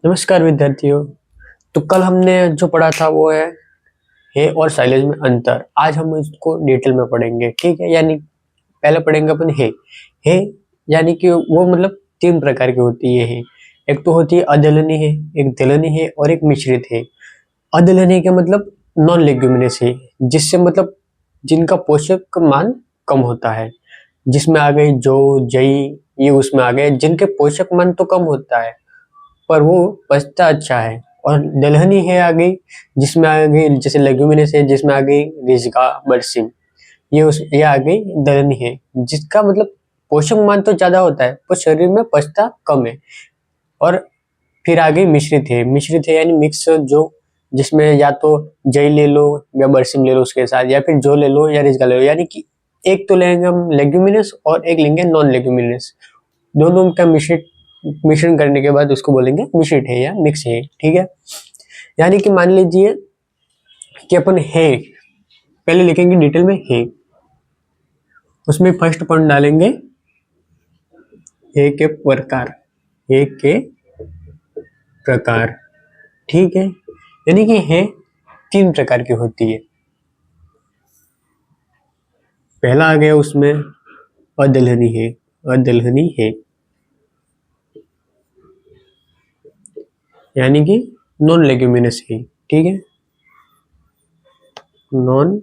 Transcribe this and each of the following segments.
नमस्कार विद्यार्थियों। तो कल हमने जो पढ़ा था वो है और साइलेज में अंतर। आज हम इसको डिटेल में पढ़ेंगे, ठीक है। यानी पहले पढ़ेंगे अपन है यानी कि वो मतलब तीन प्रकार की होती है। एक तो होती है अदलनी है, एक दलनी है और एक मिश्रित है। अदलनी का मतलब नॉन लेग्यूमिनेस है, जिससे मतलब जिनका पोषक मान कम होता है। जिसमें आ गई जो, जई, ये उसमें आ गए जिनके पोषक मान तो कम होता है पर वो पचता अच्छा है। और दलहनी है आ गई, जिसमें आ गई जैसे लेग्यूमिनेस है, जिसमें आ गई रिजगा, बरसिम। ये आ गई दलहनी है, जिसका मतलब पोषक मान तो ज्यादा होता है पर शरीर में पचता कम है। और फिर आ गई मिश्रित है। मिश्रित है यानी मिक्स, जो जिसमें या तो जई ले लो या बरसिम ले लो उसके साथ, या फिर जो ले लो या रिजगा ले लो। यानी कि एक तो लेंगे हम लेग्यूमिनस और एक लेंगे नॉन लेग्यूमिनस। दोनों का मिश्रण करने के बाद उसको बोलेंगे मिश्रित है या मिक्स है, ठीक है। यानी कि मान लीजिए कि अपन है, पहले लिखेंगे डिटेल में है, उसमें फर्स्ट पॉइंट डालेंगे है के प्रकार, है के प्रकार, ठीक है। यानी कि है तीन प्रकार की होती है। पहला आ गया उसमें अदलहनी है, अदलहनी है यानी कि नॉन लेग्यूमिनस है, ठीक है। नॉन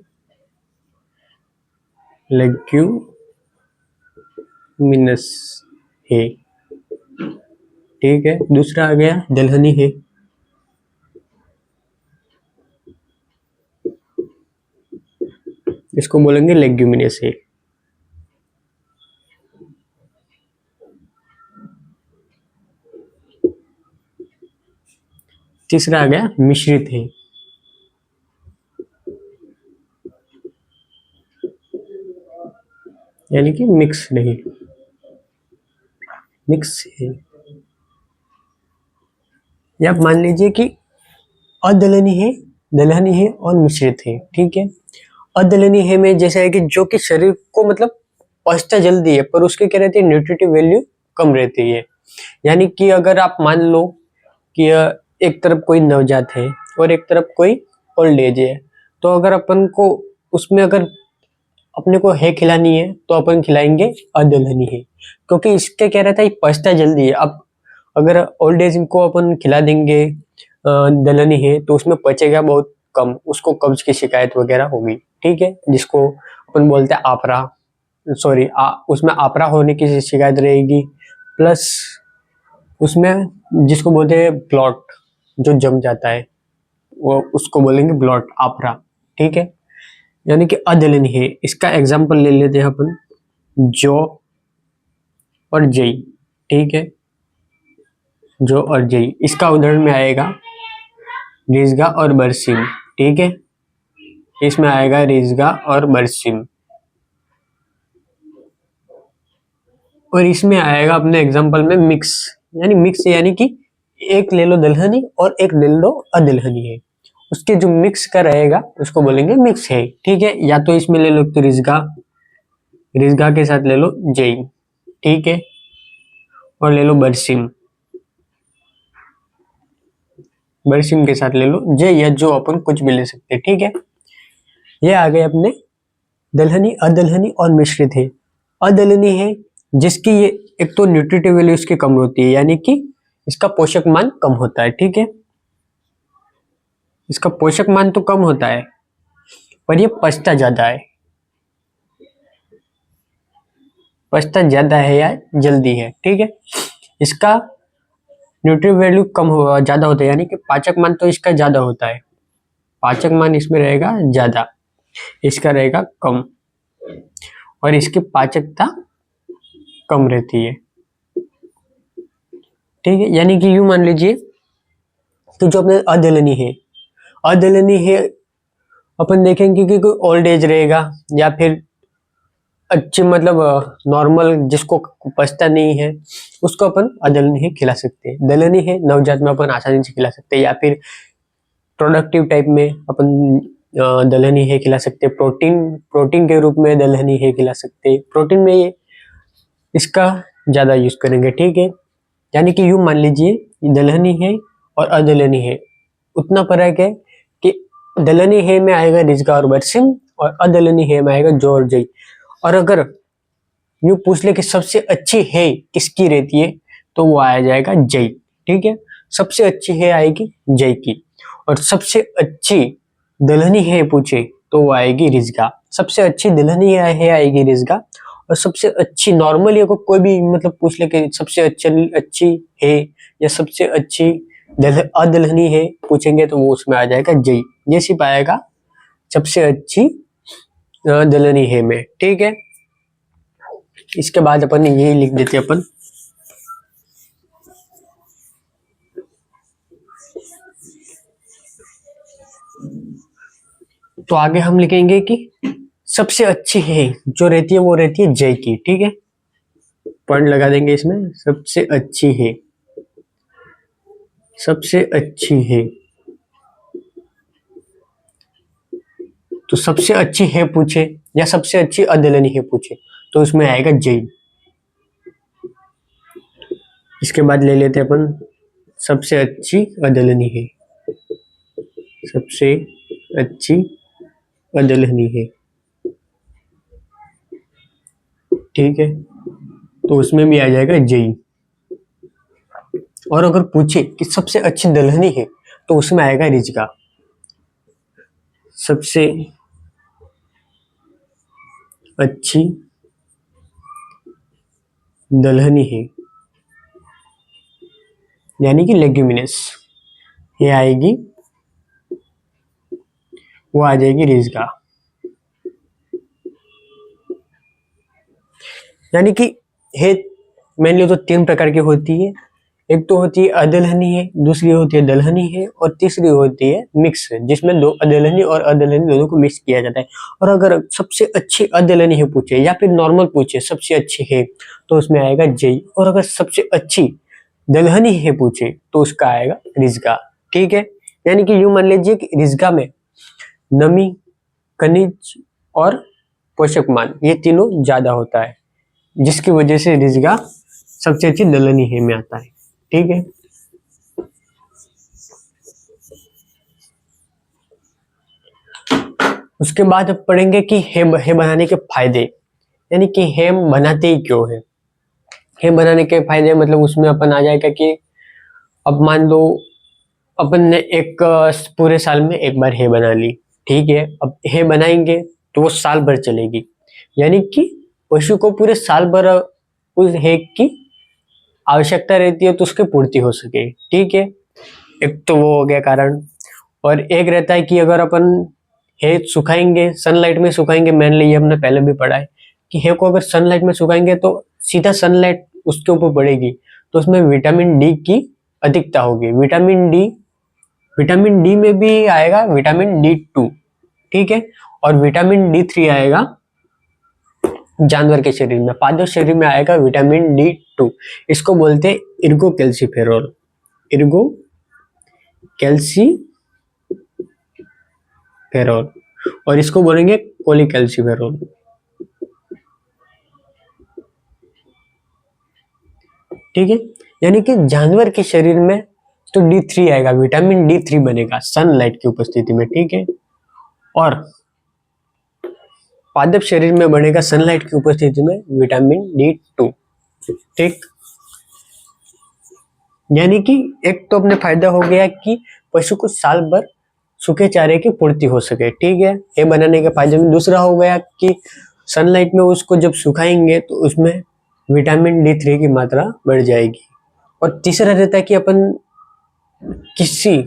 लेग्यूमिनस है, ठीक है। दूसरा आ गया दलहनी है, इसको बोलेंगे लेग्यूमिनस है। तीसरा आ गया मिश्रित है, यानी कि मिक्स नहीं, मिक्स है। या आप मान लीजिए कि अदलनी है, दलहनी है और मिश्रित है, ठीक है। अदलनी है में जैसा है कि जो कि शरीर को मतलब पचता जल्दी है पर उसके क्या रहती है, न्यूट्रिटिव वैल्यू कम रहती है। यानी कि अगर आप मान लो कि एक तरफ कोई नवजात है और एक तरफ कोई ओल्ड एज है, तो अगर अपन को उसमें अगर अपने को है खिलानी है तो अपन खिलाएंगे अदलहनी है, क्योंकि इसके क्या रहता है पचता जल्दी है। अब अगर ओल्ड एज को अपन खिला देंगे दलहनी है तो उसमें पचेगा बहुत कम, उसको कब्ज की शिकायत वगैरह होगी, ठीक है। जिसको अपन बोलते हैं आपरा, सॉरी उसमें आपरा होने की शिकायत रहेगी। प्लस उसमें जिसको बोलते हैं ब्लॉट, जो जम जाता है, वो उसको बोलेंगे ब्लॉट, आपरा, ठीक है। यानी कि अदलनी है, इसका एग्जाम्पल ले लेते हैं अपन, जो और जई, ठीक है। जो और जई, इसका उदाहरण में आएगा रिजगा और बरसिम, ठीक है। इसमें आएगा रिजगा और बरसिम। और इसमें आएगा अपने एग्जाम्पल में मिक्स, यानी मिक्स यानी कि एक ले लो दलहनी और एक ले लो अदलहनी है, उसके जो मिक्स का रहेगा उसको बोलेंगे मिक्स है, ठीक है। या तो इसमें ले लो तो रिजगा, रिजगा के साथ ले लो जई, ठीक है। और ले लो बरसिम, बरसिम के साथ ले लो जय या जो, अपन कुछ भी ले सकते हैं, ठीक है। ये आ गए अपने दलहनी, अदलहनी और मिश्रित है। अदलहनी है जिसकी ये एक तो न्यूट्रिटिव वैल्यू इसकी कम होती है, यानी कि इसका पोषक मान कम होता है, ठीक है। इसका पोषक मान तो कम होता है पर ये पचता ज्यादा है, पचता ज्यादा है या जल्दी है, ठीक है। इसका न्यूट्रिटिव वैल्यू कम हो ज्यादा होता है, यानी कि पाचक मान तो इसका ज्यादा होता है, पाचक मान इसमें रहेगा ज्यादा, इसका रहेगा कम। और इसकी पाचकता कम रहती है, ठीक है। यानी कि यूं मान लीजिए तो जो अपने अदलनी है, अदलनी है अपन देखेंगे कि कोई ओल्ड एज रहेगा या फिर अच्छी मतलब नॉर्मल जिसको पचता नहीं है उसको अपन अदलनी है खिला सकते हैं। दलनी है नवजात में अपन आसानी से खिला सकते हैं, या फिर प्रोडक्टिव टाइप में अपन दलहनी है खिला सकते हैं। प्रोटीन प्रोटीन के रूप में दलहनी है खिला सकते हैं, प्रोटीन में ये इसका ज्यादा यूज करेंगे, ठीक है। यानी कि यूं मान लीजिए दलहनी है और अदलनी है, उतना फर्क है कि दलनी है में आएगा रिजगा और बरसिम और अदलनी है में आएगा जो और जई। और अगर यूं पूछ ले कि सबसे अच्छी है किसकी रहती है तो वो आया जाएगा जई। ठीक है, सबसे अच्छी है आएगी जई की। और सबसे अच्छी दुल्हनी है पूछे तो वो आएगी रिजगा। सबसे अच्छी दुल्हनी है आएगी रिजगा। और सबसे अच्छी नॉर्मली अगर कोई भी मतलब पूछ ले कि सबसे अच्छी है या सबसे अच्छी अदुल्हनी है पूछेंगे तो वो उसमें आ जाएगा जई। ये सिर्फ आएगा सबसे अच्छी दुल्हनी है में। ठीक है, इसके बाद अपन यही लिख देते अपन तो आगे हम लिखेंगे कि सबसे अच्छी है जो रहती है वो रहती है जय की। ठीक है, पॉइंट लगा देंगे इसमें, सबसे अच्छी है, सबसे अच्छी है। तो सबसे अच्छी है पूछे या सबसे अच्छी अदलनी है पूछे तो उसमें आएगा जय। इसके बाद ले लेते अपन सबसे अच्छी अदलनी है, सबसे अच्छी अदलनी है। ठीक है, तो उसमें भी आ जाएगा जई। और अगर पूछे कि सबसे अच्छी दुल्हनी है तो उसमें आएगा रिजगा। सबसे अच्छी दुल्हनी है यानी कि लेग्यूमिनस, ये आएगी, वो आ जाएगी रिजगा। यानी कि है मेनली तो तीन प्रकार की होती है। एक तो होती है अदलहनी है, दूसरी होती है दलहनी है और तीसरी होती है मिक्स जिसमें दो अदलहनी और अदलहनी दोनों को मिक्स किया जाता है। और अगर सबसे अच्छी अदलहनी है पूछे या फिर नॉर्मल पूछे सबसे अच्छी है तो उसमें आएगा जई। और अगर सबसे अच्छी दलहनी है पूछे तो उसका आएगा रिजगा। ठीक है, यानी कि यूं मान लीजिए कि रिजगा में नमी, खनिज और पोषक मान ये तीनों ज्यादा होता है, जिसकी वजह से रिजगा सबसे अच्छी दलहनी है में आता है। ठीक है, उसके बाद अब पढ़ेंगे कि है बनाने के फायदे, यानी कि है बनाते ही क्यों है। है बनाने के फायदे मतलब उसमें अपन आ जाएगा कि अब मान लो अपन ने एक पूरे साल में एक बार है बना ली। ठीक है, अब है बनाएंगे तो वो साल भर चलेगी, यानी कि पशु को पूरे साल भर उस है की आवश्यकता रहती है तो उसकी पूर्ति हो सके। ठीक है, एक तो वो हो गया कारण। और एक रहता है कि अगर अपन है सुखाएंगे, सनलाइट में सुखाएंगे, मेनली ये हमने पहले भी पढ़ा है कि है को अगर सनलाइट में सुखाएंगे तो सीधा सनलाइट उसके ऊपर पड़ेगी तो उसमें विटामिन डी की अधिकता होगी। विटामिन डी में भी आएगा विटामिन D2। ठीक है, और विटामिन D3 आएगा जानवर के शरीर में, पादप शरीर में आएगा विटामिन D2। इसको बोलते हैं इर्गो कैल्सीफेरोल, इर्गो कैल्सीफेरोल, और इसको बोलेंगे कोलिकैल्सीफेरोल। ठीक है, यानी कि जानवर के शरीर में तो D3 आएगा, विटामिन D3 बनेगा सनलाइट की उपस्थिति में। ठीक है, और पादप शरीर में बनेगा सनलाइट की उपस्थिति में विटामिन D2। ठीक, यानी कि एक तो अपने फायदा हो गया कि पशु को साल भर सूखे चारे की पूर्ति हो सके। ठीक है, ये बनाने के फायदे में दूसरा हो गया कि सनलाइट में उसको जब सुखाएंगे तो उसमें विटामिन D3 की मात्रा बढ़ जाएगी। और तीसरा रहता है कि अपन किसी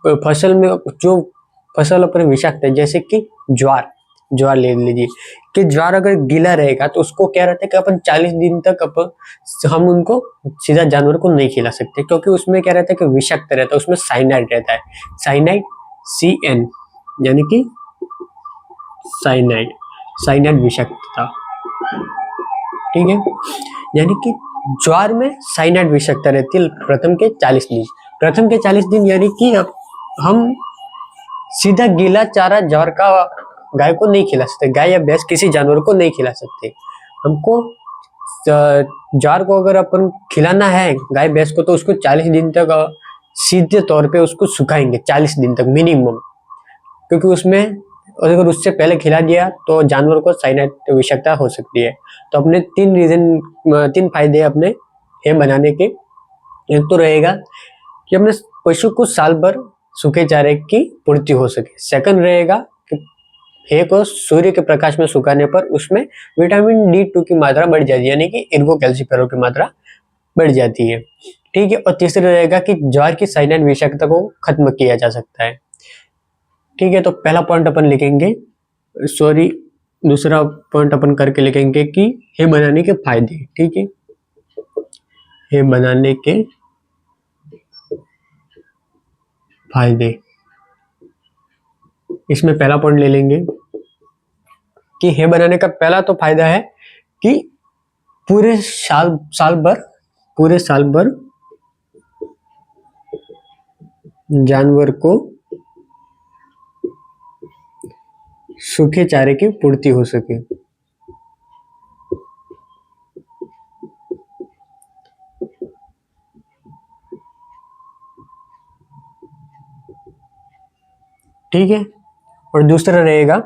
फसल में जो फसल अपन विषाक्त है जैसे कि ज्वार ले लीजिए कि ज्वार अगर गीला रहेगा तो उसको क्या रहता है कि अपन 40 दिन तक हम उनको सीधा जानवर को नहीं खिला सकते, क्योंकि उसमें क्या रहता है कि विषाक्त रहता है, उसमें साइनाइड रहता है, साइनाइड CN, यानी कि साइनाइड विषाक्तता। ठीक है, यानी कि ज्वार में साइनाइड विषाक्तता रहती है प्रथम के 40 दिन। प्रथम के 40 दिन यानी कि अब हम सीधा गीला चारा ज्वार का गाय को नहीं खिला सकते, गाय या भैंस किसी जानवर को नहीं खिला सकते। हमको ज्वार को अगर अपन खिलाना है गाय भैंस को तो उसको 40 दिन तक सीधे तौर पे उसको सुखाएंगे 40 दिन तक मिनिमम, क्योंकि उसमें अगर उससे पहले खिला दिया तो जानवर को साइनाइड विषाक्तता हो सकती है। तो अपने तीन फायदे अपने हे बनाने के। एक तो रहेगा कि अपने पशु को साल भर सूखे चारे की पूर्ति हो सके। सेकंड रहेगा कि हे को सूर्य के प्रकाश में सुखाने पर उसमें विटामिन D2 की मात्रा बढ़ जाती है, यानी कि इर्गो कैल्सिफेरॉल की मात्रा बढ़ जाती है। ठीक है। और तीसरा रहेगा कि ज्वार की साइनाइड विषाक्तता को खत्म किया जा सकता है। ठीक है। तो पहला पॉइंट अपन लिखेंगे, सॉरी दूसरा पॉइंट अपन करके लिखेंगे कि हे बनाने के फायदे। ठीक है। हे बनाने के फायदे, इसमें पहला पॉइंट ले लेंगे कि हे बनाने का पहला तो फायदा है कि पूरे साल भर जानवर को सूखे चारे की पूर्ति हो सके। ठीक है। और दूसरा रहेगा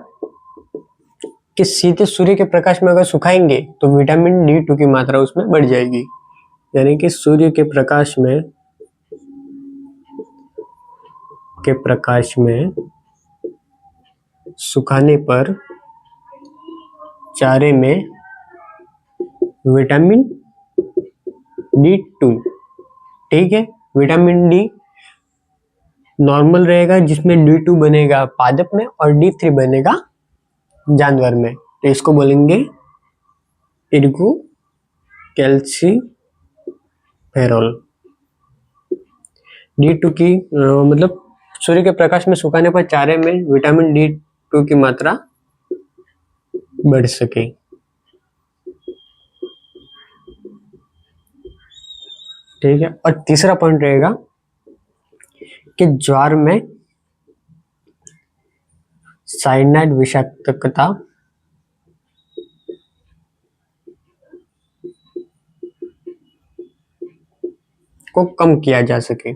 कि सीधे सूर्य के प्रकाश में अगर सुखाएंगे तो विटामिन D2 की मात्रा उसमें बढ़ जाएगी, यानी कि सूर्य के प्रकाश में सुखाने पर चारे में विटामिन D2, ठीक है, विटामिन डी नॉर्मल रहेगा जिसमें D2 बनेगा पादप में और D3 बनेगा जानवर में, तो इसको बोलेंगे इर्गो कैल्सिफेरॉल। D2 की मतलब सूर्य के प्रकाश में सुखाने पर चारे में विटामिन D2 की मात्रा बढ़ सके। ठीक है। और तीसरा पॉइंट रहेगा कि ज्वार में साइनाइड विषाक्तता को कम किया जा सके।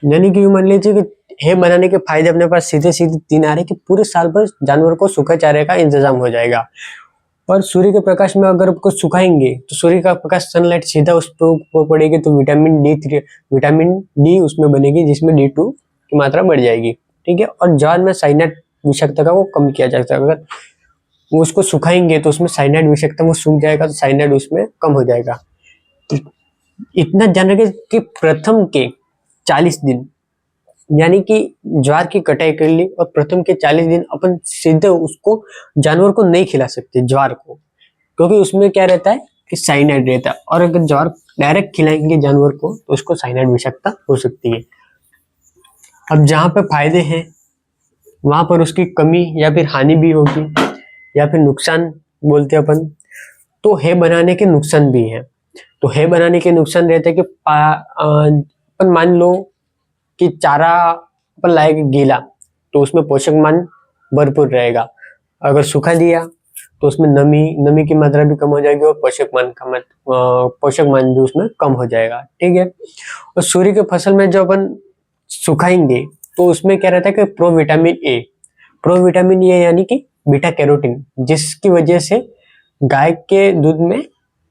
यानी कि मान लीजिए कि हे बनाने के फायदे अपने पास सीधे सीधे तीन आ रहे कि पूरे साल भर जानवर को सूखे चारे का इंतजाम हो जाएगा। और सूर्य के प्रकाश में अगर उसको सुखाएंगे तो सूर्य का प्रकाश सनलाइट सीधा उस पर पड़ेगी तो विटामिन डी उसमें बनेगी जिसमें D2 की मात्रा बढ़ जाएगी। ठीक है। और ज्वार में साइनाइड विषाक्तता को कम किया जा सकता है। अगर वो उसको सुखाएंगे तो उसमें साइनाइड विषाक्तता वो सूख जाएगा तो साइनाइड उसमें कम हो जाएगा। इतना जान रखे कि प्रथम के 40 दिन यानी कि ज्वार की कटाई कर ली और प्रथम के 40 दिन अपन सीधे उसको जानवर को नहीं खिला सकते ज्वार को, क्योंकि उसमें क्या रहता है कि साइनाइड रहता है। और अगर ज्वार डायरेक्ट खिलाएंगे जानवर को तो उसको साइनाइड विषाक्तता हो सकती है। अब जहां पे फायदे हैं वहां पर उसकी कमी या फिर हानि भी होगी या फिर नुकसान बोलते हैं अपन। तो हे बनाने के नुकसान भी है। तो हे बनाने के नुकसान रहते हैं कि अपन मान लो कि चारा अपन लाएंगे गीला तो उसमें पोषक मान भरपूर रहेगा। अगर सूखा दिया तो उसमें नमी की मात्रा भी कम हो जाएगी और पोषक मान भी उसमें कम हो जाएगा। ठीक है। और सूर्य के फसल में जब अपन सुखाएंगे तो उसमें क्या रहता है कि प्रोविटामिन ए यानी कि बीटा कैरोटीन, जिसकी वजह से गाय के दूध में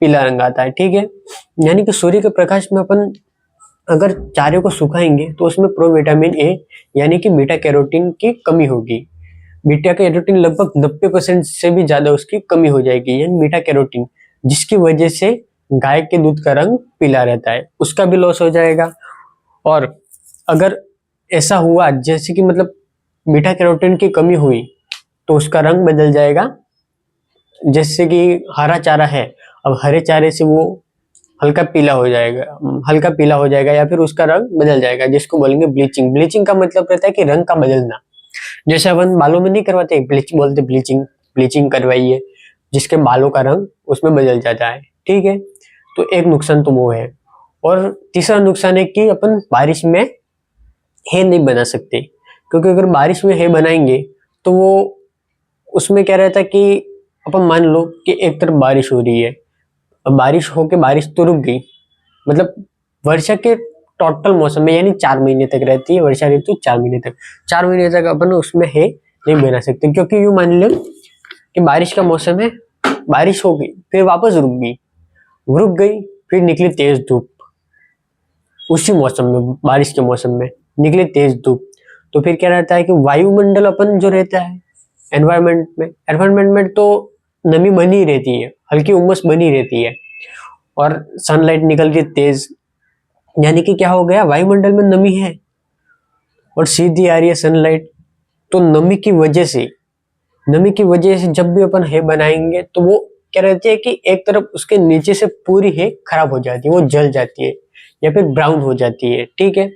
पीला रंग आता है। ठीक है। यानी कि सूर्य के प्रकाश में अपन अगर चारे को सुखाएंगे तो उसमें प्रोविटामिन ए यानी कि बीटा कैरोटीन की कमी होगी। बीटा कैरोटीन लगभग 90% से भी ज्यादा उसकी कमी हो जाएगी, यानी बीटा कैरोटीन, जिसकी वजह से गाय के दूध का रंग पीला रहता है, उसका भी लॉस हो जाएगा। और अगर ऐसा हुआ जैसे कि मतलब बीटा कैरोटीन की कमी हुई तो उसका रंग बदल जाएगा। जैसे कि हरा चारा है, अब हरे चारे से वो हल्का पीला हो जाएगा या फिर उसका रंग बदल जाएगा, जिसको बोलेंगे ब्लीचिंग। ब्लीचिंग का मतलब रहता है कि रंग का बदलना। जैसे अपन बालों में नहीं करवाते बोलते ब्लीचिंग करवाइए, जिसके बालों का रंग उसमें बदल जाता है। ठीक है। तो एक नुकसान तो वो है। और तीसरा नुकसान है कि अपन बारिश में हे नहीं बना सकते, क्योंकि अगर बारिश में हे बनाएंगे तो वो उसमें क्या रहता है कि अपन मान लो कि एक तरफ बारिश हो रही है, अब बारिश होके बारिश तो रुक गई, मतलब वर्षा के टोटल मौसम में यानी 4 महीने तक रहती है वर्षा ऋतु, 4 महीने तक, 4 महीने तक अपन उसमें है नहीं बना सकते, क्योंकि यूं मान लो कि बारिश का मौसम है, बारिश हो गई फिर वापस रुक गई, फिर निकली तेज धूप, उसी मौसम में बारिश के मौसम में निकली तेज धूप, तो फिर क्या रहता है कि वायुमंडल अपन जो रहता है एनवायरमेंट में तो नमी बनी रहती है, हल्की उमस बनी रहती है, और सनलाइट निकल के तेज, यानी कि क्या हो गया, वायुमंडल में नमी है और सीधी आ रही है सनलाइट, तो नमी की वजह से जब भी अपन है बनाएंगे तो वो क्या रहती है कि एक तरफ उसके नीचे से पूरी है खराब हो जाती है, वो जल जाती है या फिर ब्राउन हो जाती है, ठीक है,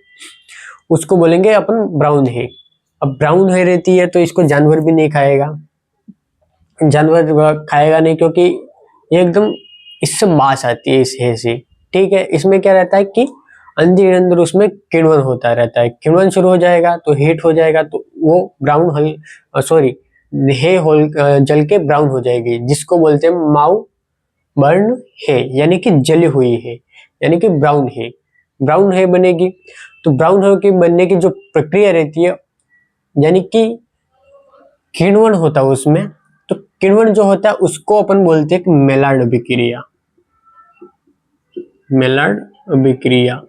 उसको बोलेंगे अपन ब्राउन है। अब ब्राउन है रहती है तो इसको जानवर भी नहीं खाएगा, जानवर खाएगा नहीं, क्योंकि ये एकदम इससे मांस आती है इस है से, ठीक है। इसमें क्या रहता है कि अंदर अंदर उसमें किण्वन होता रहता है, किण्वन शुरू हो जाएगा तो हीट हो जाएगा, तो वो ब्राउन हल सॉरी हे होल जल के ब्राउन हो जाएगी, जिसको बोलते हैं माउ बर्न है, यानी कि जली हुई है, यानी कि ब्राउन है बनेगी। तो ब्राउन है के बनने की जो प्रक्रिया रहती है, यानी कि किण्वन होता है उसमें, तो किण्वन जो होता है उसको अपन बोलते हैं मेलार्ड अभिक्रिया, मेलार्ड अभिक्रिया,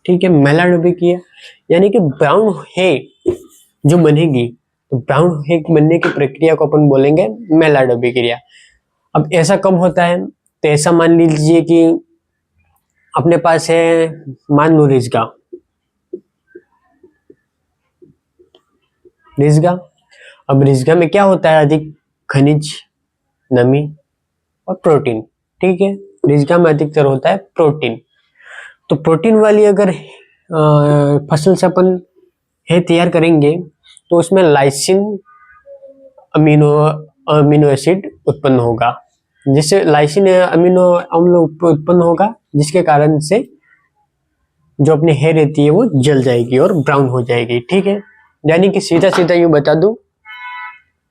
ठीक है, मेलार्ड अभिक्रिया, यानी कि ब्राउन है जो बनेगी, तो ब्राउन है बनने की प्रक्रिया को अपन बोलेंगे मेलार्ड अभिक्रिया। अब ऐसा कब होता है, तो ऐसा मान लीजिए कि अपने पास है, मान लो रिजगा, अब रिजगा में क्या होता है, अधिक खनिज, नमी और प्रोटीन, ठीक है, रिजगा में अधिकतर होता है प्रोटीन। तो प्रोटीन वाली अगर फसल से अपन है तैयार करेंगे तो उसमें लाइसिन अमीनो अमीनो एसिड उत्पन्न होगा, जिससे लाइसिन अमीनो अम्ल उत्पन्न होगा, जिसके कारण से जो अपनी हेयर रहती है वो जल जाएगी और ब्राउन हो जाएगी, ठीक है। यानी कि सीधा सीधा यूं बता दूं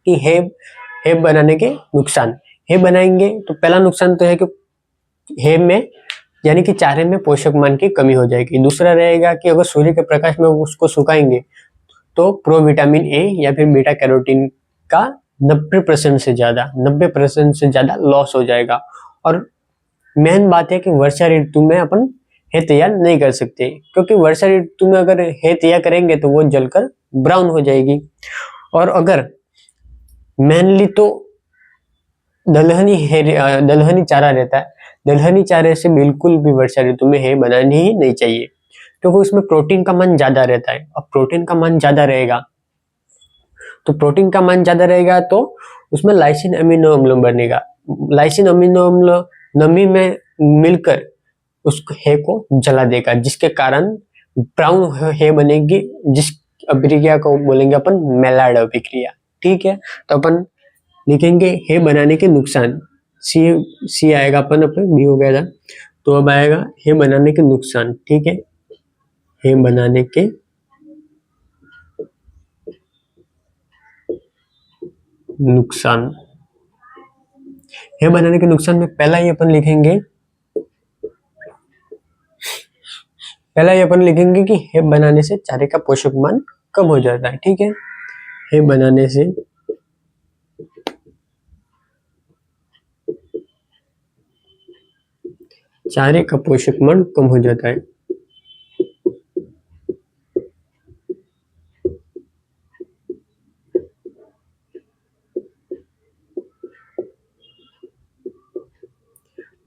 कि हेयर बनाने के नुकसान, हेयर बनाएंगे तो पहला नुकसान तो है कि हेयर में यानी कि चारे में पोषक मान की कमी हो जाएगी। दूसरा रहेगा कि अगर सूर्य के प्रकाश में उसको सुखाएंगे तो प्रो विटामिन ए या फिर बीटा कैरोटीन का 90% से ज्यादा लॉस हो जाएगा। और मेन बात है कि वर्षा ऋतु में अपन है तैयार नहीं कर सकते, क्योंकि वर्षा ऋतु में अगर है तैयार करेंगे तो वो जलकर ब्राउन हो जाएगी। और अगर मेनली तो दलहनी चारा रहता है, दलहनी चारे से बिल्कुल भी वर्षा ऋतु में है बनानी ही नहीं चाहिए, क्योंकि उसमें प्रोटीन का मान ज्यादा रहता है। अब प्रोटीन का मान ज्यादा रहेगा तो उसमें लाइसिन अमीनो अम्ल बनेगा, लाइसिन अमीनो अम्ल नमी में मिलकर उस है को जला देगा, जिसके कारण ब्राउन है बनेगी, जिस अभिक्रिया को बोलेंगे अपन मेलार्ड अभिक्रिया, ठीक है। तो अपन लिखेंगे है बनाने के नुकसान, सी आएगा अपन बी हो गया था, तो अब आएगा है बनाने के नुकसान, ठीक है, है बनाने के नुकसान। है बनाने के नुकसान में पहला ही अपन लिखेंगे कि है बनाने से चारे का पोषक मान कम हो जाता है, ठीक है बनाने से चारे का पोषक मान कम हो जाता है।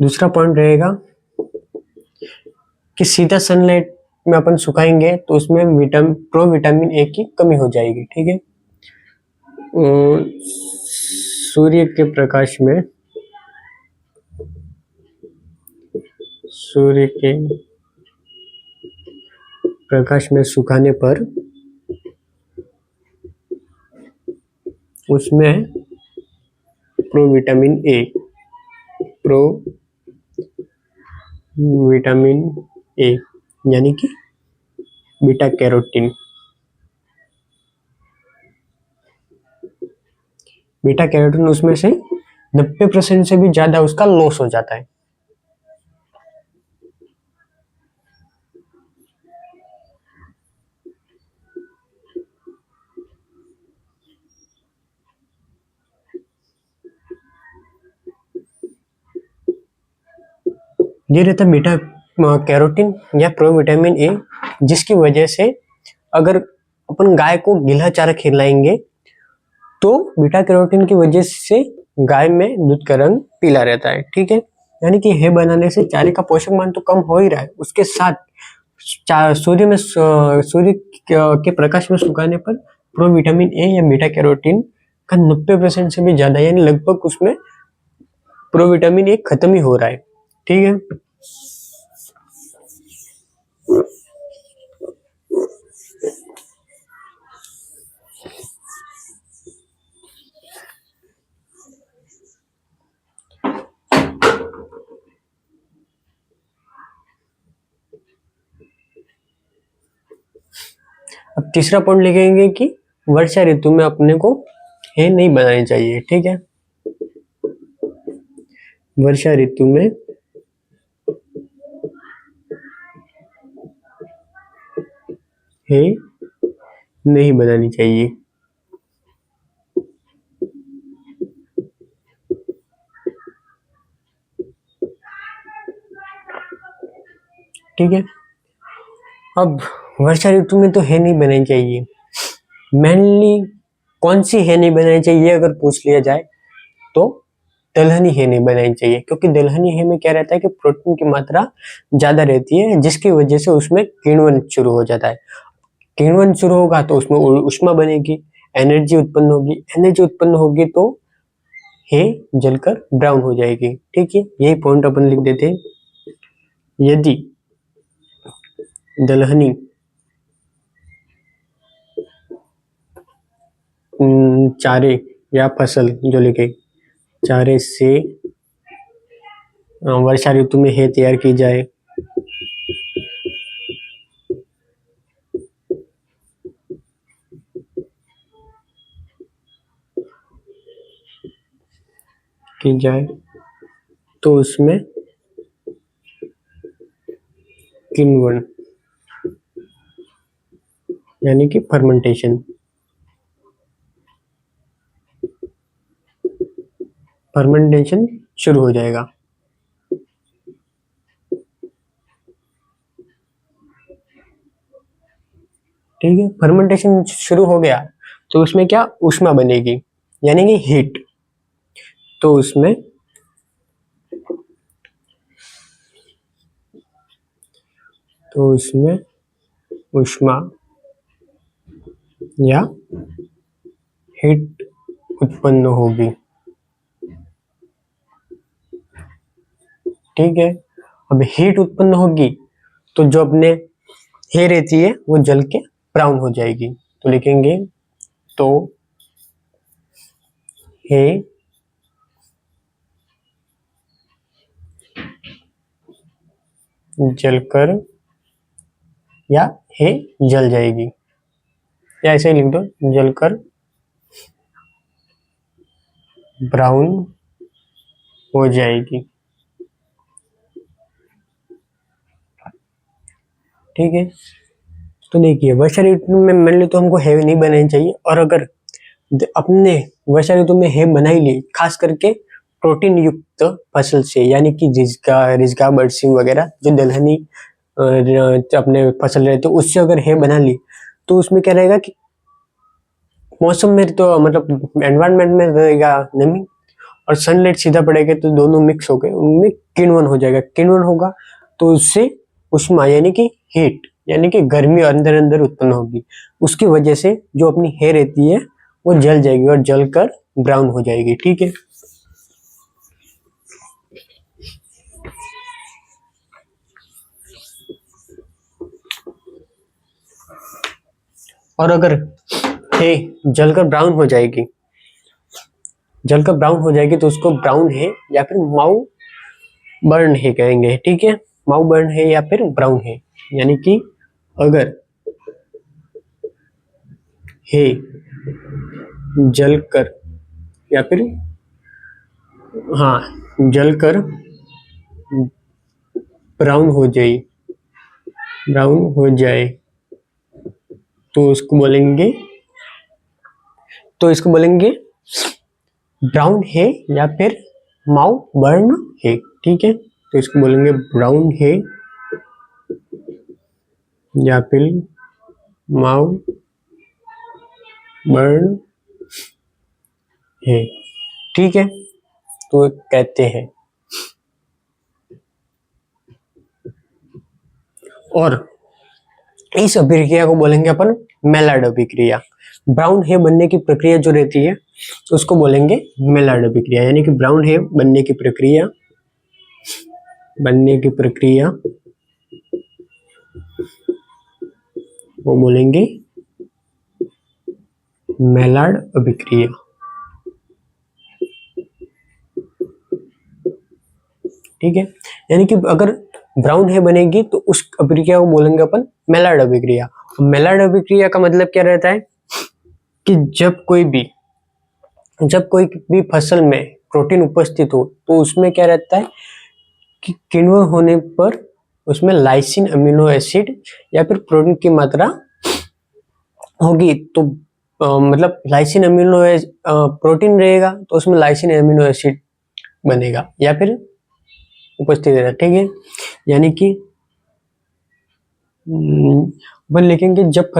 दूसरा पॉइंट रहेगा कि सीधा सनलाइट में अपन सुखाएंगे तो उसमें प्रो विटामिन ए की कमी हो जाएगी, ठीक है। सूर्य के प्रकाश में सुखाने पर उसमें प्रो विटामिन ए यानी कि बीटा कैरोटीन बीटा कैरोटीन उसमें से 90% से भी ज्यादा उसका लॉस हो जाता है। ये रहता है बीटा कैरोटीन या प्रोविटामिन ए, जिसकी वजह से अगर अपन गाय को गीला चारा खिलाएंगे तो बीटा कैरोटीन की वजह से गाय में दूध का रंग पीला रहता है। ठीक है, यानी कि हे बनाने से चारे का पोषक मान तो कम हो ही रहा है, उसके साथ सूर्य के प्रकाश में सुखाने पर प्रोविटामिन ए या बीटा कैरोटीन का 90% से भी ज्यादा, यानी लगभग उसमें प्रोविटामिन ए खत्म ही हो रहा है। ठीक है, अब तीसरा पॉइंट लिखेंगे कि वर्षा ऋतु में अपने को हे नहीं बनानी चाहिए। ठीक है, वर्षा ऋतु में हे नहीं बनानी चाहिए। ठीक है, अब वर्षा ऋतु में तो है नहीं बनानी चाहिए। मेनली कौन सी है नहीं बनानी चाहिए अगर पूछ लिया जाए तो दलहनी है नहीं बनानी चाहिए, क्योंकि दलहनी है में क्या रहता है कि प्रोटीन की मात्रा ज्यादा रहती है, जिसकी वजह से उसमें किण्वन शुरू हो जाता है। किण्वन शुरू होगा तो उसमें ऊष्मा बनेगी, एनर्जी उत्पन्न होगी, एनर्जी उत्पन्न होगी तो हे जलकर ब्राउन हो जाएगी। ठीक है, यही पॉइंट अपन लिख देते हैं। यदि दलहनी चारे या फसल जो लिखे चारे से वर्षा ऋतु में हे तैयार की जाए तो उसमें किण्वन यानी कि फर्मेंटेशन शुरू हो जाएगा। ठीक है, फर्मेंटेशन शुरू हो गया तो उसमें क्या ऊष्मा बनेगी यानी कि हीट, तो उसमें ऊष्मा या हीट उत्पन्न होगी। ठीक है, अब हीट उत्पन्न होगी तो जो अपने हे रहती है वो जल के ब्राउन हो जाएगी, तो लिखेंगे तो हे जलकर या हे जल जाएगी, या ऐसे ही लिख दो जलकर ब्राउन हो जाएगी। ठीक है, तो देखिए वर्षा ऋतु में मेनली तो हमको हे नहीं बनानी चाहिए, और अगर अपने वर्षा ऋतु में हे बना ही ली, खास करके प्रोटीन युक्त फसल से, यानी कि रिजगा बरसिंग वगैरह जो दलहनी अपने फसल रहते उससे अगर हे बना ली तो उसमें क्या रहेगा कि मौसम में तो मतलब एनवायरनमेंट में रहेगा नमी और सनलाइट सीधा पड़ेगा, तो दोनों मिक्स हो गए, उनमें किण्वन हो जाएगा। किण्वन होगा तो उससे उष्मा यानी कि हीट यानी कि गर्मी अंदर अंदर उत्पन्न होगी, उसकी वजह से जो अपनी हे रहती है वो जल जाएगी और जलकर ब्राउन हो जाएगी। ठीक है, और अगर हे जलकर ब्राउन हो जाएगी तो उसको ब्राउन है या फिर माउ बर्न है कहेंगे। ठीक है, माउ बर्न है या फिर ब्राउन है, यानी कि अगर हे जलकर या फिर हाँ जलकर ब्राउन हो जाए, ब्राउन हो जाए तो इसको बोलेंगे ब्राउन है या फिर माउ बर्न है। ठीक है, तो इसको बोलेंगे ब्राउन है या फिर माउ बर्न है। ठीक है, तो कहते हैं। और इस अभिक्रिया को बोलेंगे अपन मेलार्ड अभिक्रिया। ब्राउन है बनने की प्रक्रिया जो रहती है उसको बोलेंगे मेलार्ड अभिक्रिया, यानी कि ब्राउन है बनने की प्रक्रिया वो बोलेंगे मेलार्ड अभिक्रिया। ठीक है, यानी कि अगर ब्राउन है बनेगी तो उस अभिक्रिया को बोलेंगे अपन मेलार्ड अभिक्रिया। मेलार्ड अभिक्रिया का मतलब क्या रहता है कि जब कोई भी फसल में प्रोटीन उपस्थित हो तो उसमें क्या रहता है कि किण्वन होने पर उसमें लाइसिन अमीनो एसिड या फिर प्रोटीन की मात्रा होगी। तो मतलब लाइसिन अमीनो प्रोटीन रहेगा तो उसमें लाइसिन अमीनो एसिड बनेगा या फिर उपस्थित रहेगा। ठीक है, यानी कि अपन लिखेंगे जब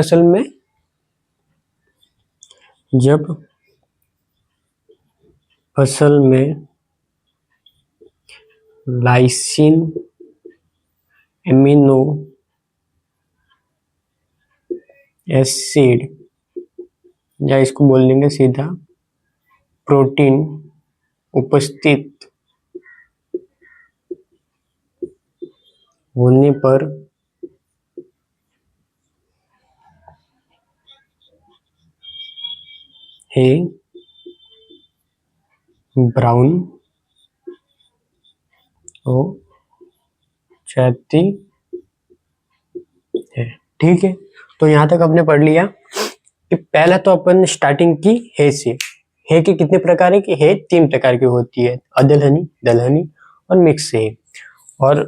फसल में लाइसिन एमिनो एसिड या इसको बोल देंगे सीधा प्रोटीन उपस्थित होने पर है ब्राउन हो जाती है। ठीक है, तो यहाँ तक आपने पढ़ लिया कि पहला तो अपन स्टार्टिंग की है से। है के कितने प्रकार है कि है 3 प्रकार की होती है, अदलहनी, दलहनी और मिक्स है। और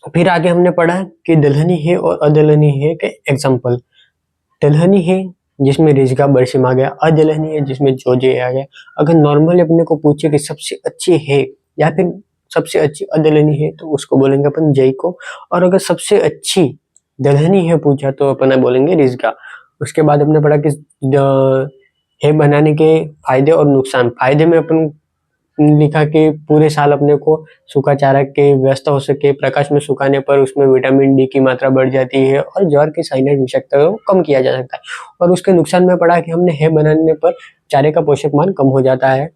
फिर आगे हमने पढ़ा कि दलहनी है और अदलहनी है के एग्जाम्पल। दलहनी है जिसमें रिजगा बरसिम आ गया, अदलहनी है जिसमें जोजे आ गया। अगर नॉर्मली अपने को पूछे कि सबसे अच्छी है या फिर सबसे अच्छी अदलहनी है तो उसको बोलेंगे अपन जय को। और अगर सबसे अच्छी दलहनी है पूछा तो अपन बोलेंगे रिजगा। उसके बाद हमने पढ़ा कि है बनाने के फायदे और नुकसान। फायदे में अपन लिखा कि पूरे साल अपने को सूखा चारा के व्यवस्था हो सके, प्रकाश में सुखाने पर उसमें विटामिन डी की मात्रा बढ़ जाती है और ज्वार की साइनाइड विषाक्तता को कम किया जा सकता है। और उसके नुकसान में पढ़ा कि हमने है बनाने पर चारे का पोषक मान कम हो जाता है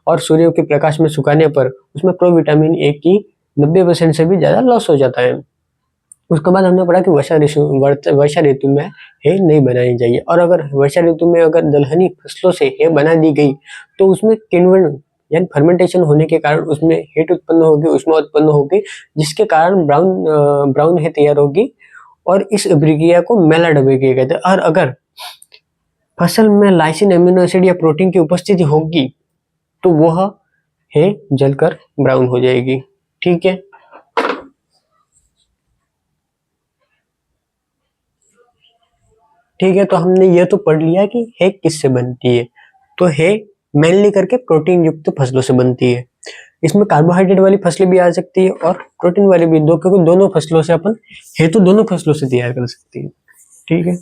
और सूर्य के प्रकाश में सुखाने पर उसमें प्रोविटामिन ए की 90% से भी ज्यादा लॉस हो जाता है। उसके बाद हमने पढ़ा कि वर्षा ऋतु में है नहीं बनानी चाहिए। और अगर वर्षा ऋतु में अगर दलहनी फसलों से है बना दी गई तो उसमें किण्वन यानी फर्मेंटेशन होने के कारण उसमें हीट उत्पन्न होगी, उष्मा उत्पन्न होगी, जिसके कारण ब्राउन है तैयार होगी। और इस अभिक्रिया को मेलार्ड अभिक्रिया कहते हैं। और अगर फसल में लाइसिन एमिनो एसिड या प्रोटीन की उपस्थिति होगी तो वह है जलकर ब्राउन हो जाएगी। ठीक है, ठीक है, तो हमने ये तो पढ़ लिया कि है किससे बनती है। तो है मेनली करके प्रोटीन युक्त फसलों से बनती है। इसमें कार्बोहाइड्रेट वाली फसलें भी आ सकती है और प्रोटीन वाली भी, दो, क्योंकि दोनों फसलों से अपन है तो दोनों फसलों से तैयार कर सकती है। ठीक है,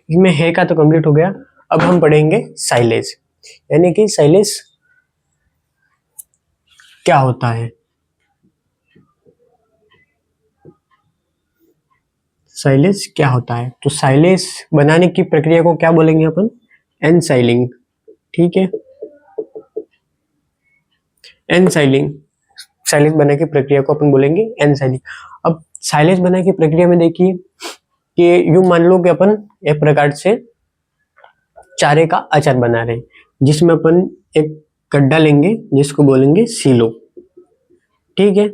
इसमें है का तो कंप्लीट हो गया। अब हम पढ़ेंगे साइलेज, यानी कि साइलेज क्या होता है। साइलेज क्या होता है, तो साइलेज बनाने की प्रक्रिया को क्या बोलेंगे अपन, एनसाइलिंग। ठीक है, एनसाइलिंग, साइलेज बनाने की प्रक्रिया को अपन बोलेंगे एनसाइलिंग। अब साइलेज बनाने की प्रक्रिया में देखिए कि यूं मान लो कि अपन एक प्रकार से चारे का अचार बना रहे हैं, जिसमें अपन एक गड्ढा लेंगे जिसको बोलेंगे सीलो। ठीक है,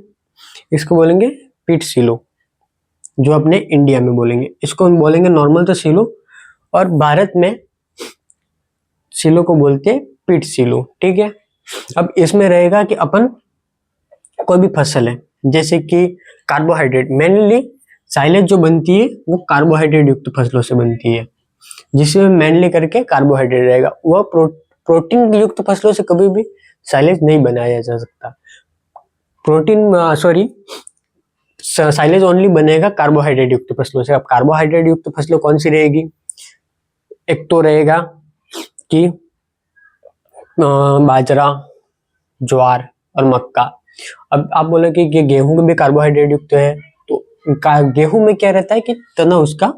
इसको बोलेंगे पीट सिलो, जो अपने इंडिया में बोलेंगे। इसको हम बोलेंगे नॉर्मल तो सिलो, और भारत में सिलो को बोलते हैं पीट सिलो, ठीक है। अब इसमें रहेगा कि अपन कोई भी फसल है, जैसे कि कार्बोहाइड्रेट, मेनली साइलेज जो बनती है वो कार्बोहाइड्रेट युक्त फसलों से बनती है, जिसमें मेनली करके कार्बोहाइड्रेट रहेगा। वह प्रोटीन युक्त फसलों से कभी भी साइलेज नहीं बनाया जा सकता। साइलेज ओनली बनेगा कार्बोहाइड्रेट युक्त फसलों से। अब कार्बोहाइड्रेट युक्त फसलों कौन सी रहेगी? एक तो रहेगा कि बाजरा, ज्वार और मक्का। अब आप बोलोगे कि गेहूं भी कार्बोहाइड्रेट युक्त है, तो गेहूं में क्या रहता है कि तना उसका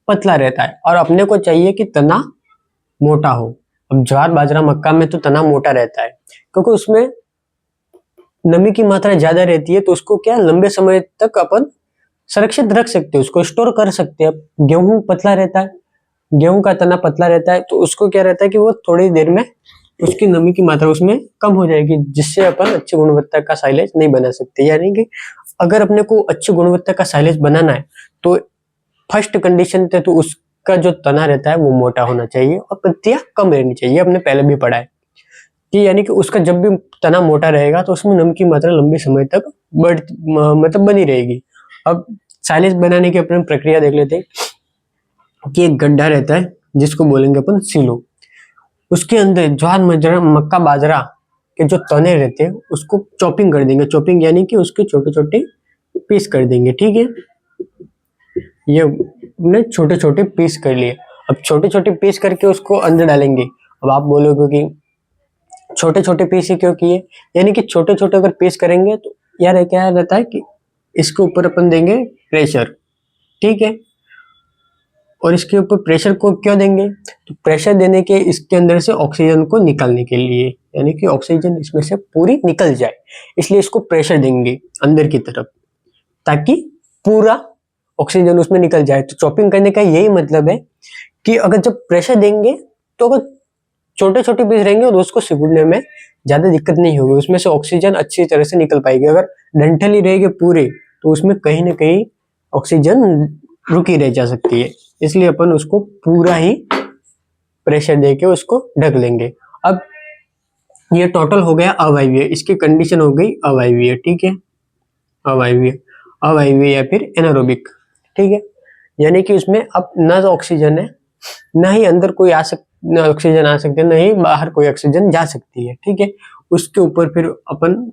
पतला रहता है, और अपने को चाहिए कि तना मोटा हो। अब ज्वार, बाजरा, मक्का में तो तना मोटा रहता है, क्योंकि उसमें नमी की मात्रा ज्यादा रहती है, तो उसको क्या लंबे समय तक अपन सुरक्षित रख सकते हैं, उसको स्टोर कर सकते हैं। अब गेहूं पतला रहता है, गेहूं का तना पतला रहता है, तो उसको क्या रहता है कि वो थोड़ी देर में उसकी नमी की मात्रा उसमें कम हो जाएगी, जिससे अपन अच्छी गुणवत्ता का साइलेज नहीं बना सकते। यानी कि अगर अपने को अच्छी गुणवत्ता का साइलेज बनाना है, तो फर्स्ट कंडीशन तो उसका जो तना रहता है वो मोटा होना चाहिए और पत्तियां कम रहनी चाहिए। अपने पहले भी पढ़ा है कि यानी कि उसका जब भी तना मोटा रहेगा तो उसमें नमी की मात्रा लंबे समय तक मतलब बनी रहेगी। अब साइलेज बनाने की अपन प्रक्रिया देख लेते हैं कि एक गड्ढा रहता है जिसको बोलेंगे अपन सिलो। उसके अंदर ज्वार, मक्का, बाजरा के जो तने रहते हैं उसको चॉपिंग कर देंगे। चॉपिंग यानी कि उसके छोटे छोटे पीस कर देंगे, ठीक है। ये हमने छोटे छोटे पीस कर लिए। अब छोटे छोटे पीस करके उसको अंदर डालेंगे। अब आप बोलोगे कि छोटे छोटे पीस ही क्यों किए? यानी कि छोटे छोटे अगर पीस करेंगे तो यार क्या रहता है कि इसके ऊपर अपन देंगे प्रेशर, ठीक है। और इसके ऊपर प्रेशर को क्यों देंगे? तो प्रेशर देने के इसके अंदर से ऑक्सीजन को निकालने के लिए, यानी कि ऑक्सीजन इसमें से पूरी निकल जाए, इसलिए इसको प्रेशर देंगे अंदर की तरफ, ताकि पूरा ऑक्सीजन उसमें निकल जाए। तो चॉपिंग करने का यही मतलब है कि अगर जब प्रेशर देंगे तो अगर छोटे छोटे पीस रहेंगे तो उसको सिकुड़ने में ज्यादा दिक्कत नहीं होगी, उसमें से ऑक्सीजन अच्छी तरह से निकल पाएगी। अगर डंठल ही रहेगी पूरे तो उसमें कहीं ना कहीं ऑक्सीजन रुकी रह जा सकती है, इसलिए अपन उसको पूरा ही प्रेशर देके उसको ढक लेंगे। अब ये टोटल हो गया अवायवीय, इसकी कंडीशन हो गई अवायवीय, ठीक है। अवायवीय या फिर एनारोबिक, ठीक है। यानी कि उसमें अब न तो ऑक्सीजन है, ना ही अंदर कोई ऑक्सीजन आ सकते हैं, ना ही बाहर कोई ऑक्सीजन जा सकती है, ठीक है। उसके ऊपर फिर अपन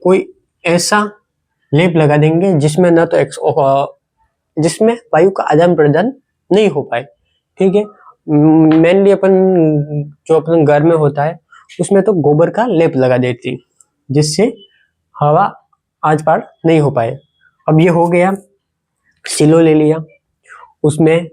कोई ऐसा लेप लगा देंगे जिसमें ना तो जिसमें वायु का आदान प्रदान नहीं हो पाए, ठीक है। मेनली अपन जो अपन घर में होता है उसमें तो गोबर का लेप लगा देती, जिससे हवा आज पार नहीं हो पाए। अब ये हो गया, सिलो ले लिया, उसमें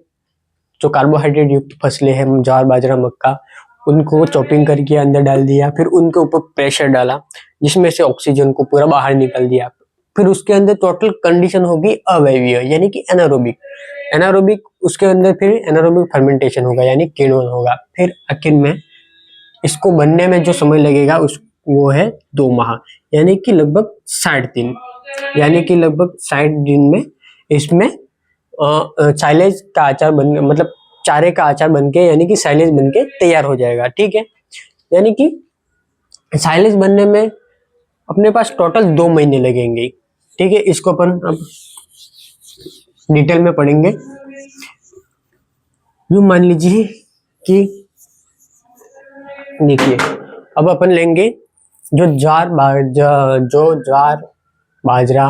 जो कार्बोहाइड्रेट युक्त फसलें हैं ज्वार, बाजरा, मक्का, उनको चॉपिंग करके अंदर डाल दिया, फिर उनके ऊपर प्रेशर डाला जिसमें से ऑक्सीजन को पूरा बाहर निकाल दिया। फिर उसके अंदर टोटल कंडीशन होगी अवायवीय, यानी कि एनारोबिक उसके अंदर फिर एनारोबिक फर्मेंटेशन होगा, यानी किण्वन होगा। फिर आखिर में इसको बनने में जो समय लगेगा वो है 2 माह, यानी कि लगभग 60 दिन, यानी कि लगभग 60 दिन में इसमें साइलेज का आचार बन, मतलब चारे का आचार बनके, यानी कि साइलेज बनके तैयार हो जाएगा, ठीक है। यानी कि साइलेज बनने में अपने पास टोटल 2 महीने लगेंगे, ठीक है। इसको अपन अब डिटेल में पढ़ेंगे। यूं मान लीजिए कि देखिए, अब अपन लेंगे जो ज्वार, बाजरा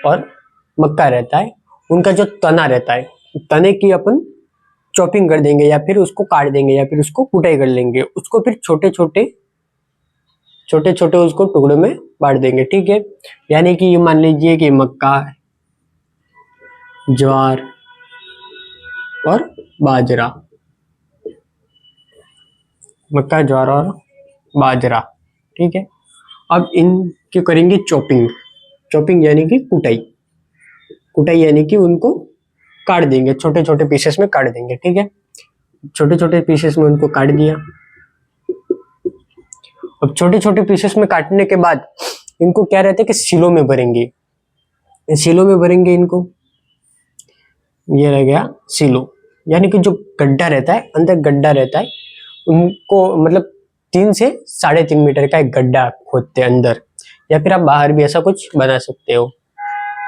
और मक्का रहता है, उनका जो तना रहता है, तने की अपन चॉपिंग कर देंगे, या फिर उसको काट देंगे, या फिर उसको कुटाई कर लेंगे। उसको फिर छोटे छोटे उसको टुकड़े में बांट देंगे, ठीक है। यानी कि ये मान लीजिए कि मक्का, ज्वार और बाजरा, मक्का, ज्वार और बाजरा, ठीक है। अब इनकी करेंगे चॉपिंग यानी कि कुटाई यानी कि उनको काट देंगे, छोटे छोटे पीसेस में काट देंगे, ठीक है। छोटे छोटे पीसेस में उनको काट दिया। अब छोटे छोटे पीसेस में काटने के बाद इनको क्या रहता है कि सिलो में भरेंगे, सिलो में भरेंगे इनको। ये रह गया सिलो, यानी कि जो गड्ढा रहता है, अंदर गड्ढा रहता है, उनको मतलब 3 से 3.5 मीटर का एक गड्ढा खोदते हैं अंदर, या फिर आप बाहर भी ऐसा कुछ बना सकते हो।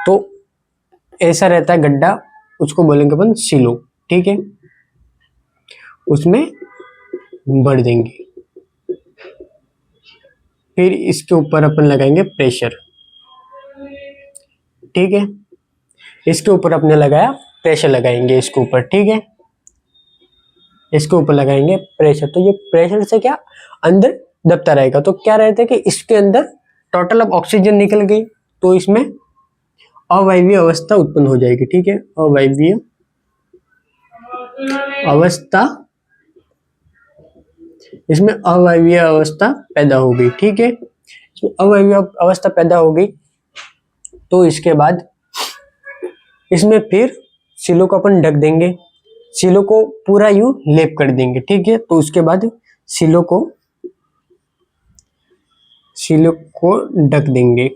तो ऐसा रहता है गड्ढा, उसको बोलेंगे अपन सिलो, ठीक है। उसमें भर देंगे, फिर इसके ऊपर अपन लगाएंगे प्रेशर, ठीक है। इसके ऊपर अपने लगाया प्रेशर, लगाएंगे इसके ऊपर, ठीक है। इसके ऊपर लगाएंगे प्रेशर, तो ये प्रेशर से क्या अंदर दबता रहेगा। तो क्या रहता है कि इसके अंदर टोटल अब ऑक्सीजन निकल गई, तो इसमें अवायवीय अवस्था उत्पन्न हो जाएगी, ठीक है। अवायवीय अवस्था, इसमें अवायवीय अवस्था पैदा हो गई, ठीक है। इसमें अवायवीय अवस्था पैदा हो गई, तो इसके बाद इसमें फिर सिलो को अपन ढक देंगे, सिलो को पूरा यूं लेप कर देंगे, ठीक है। तो उसके बाद सिलो को ढक देंगे,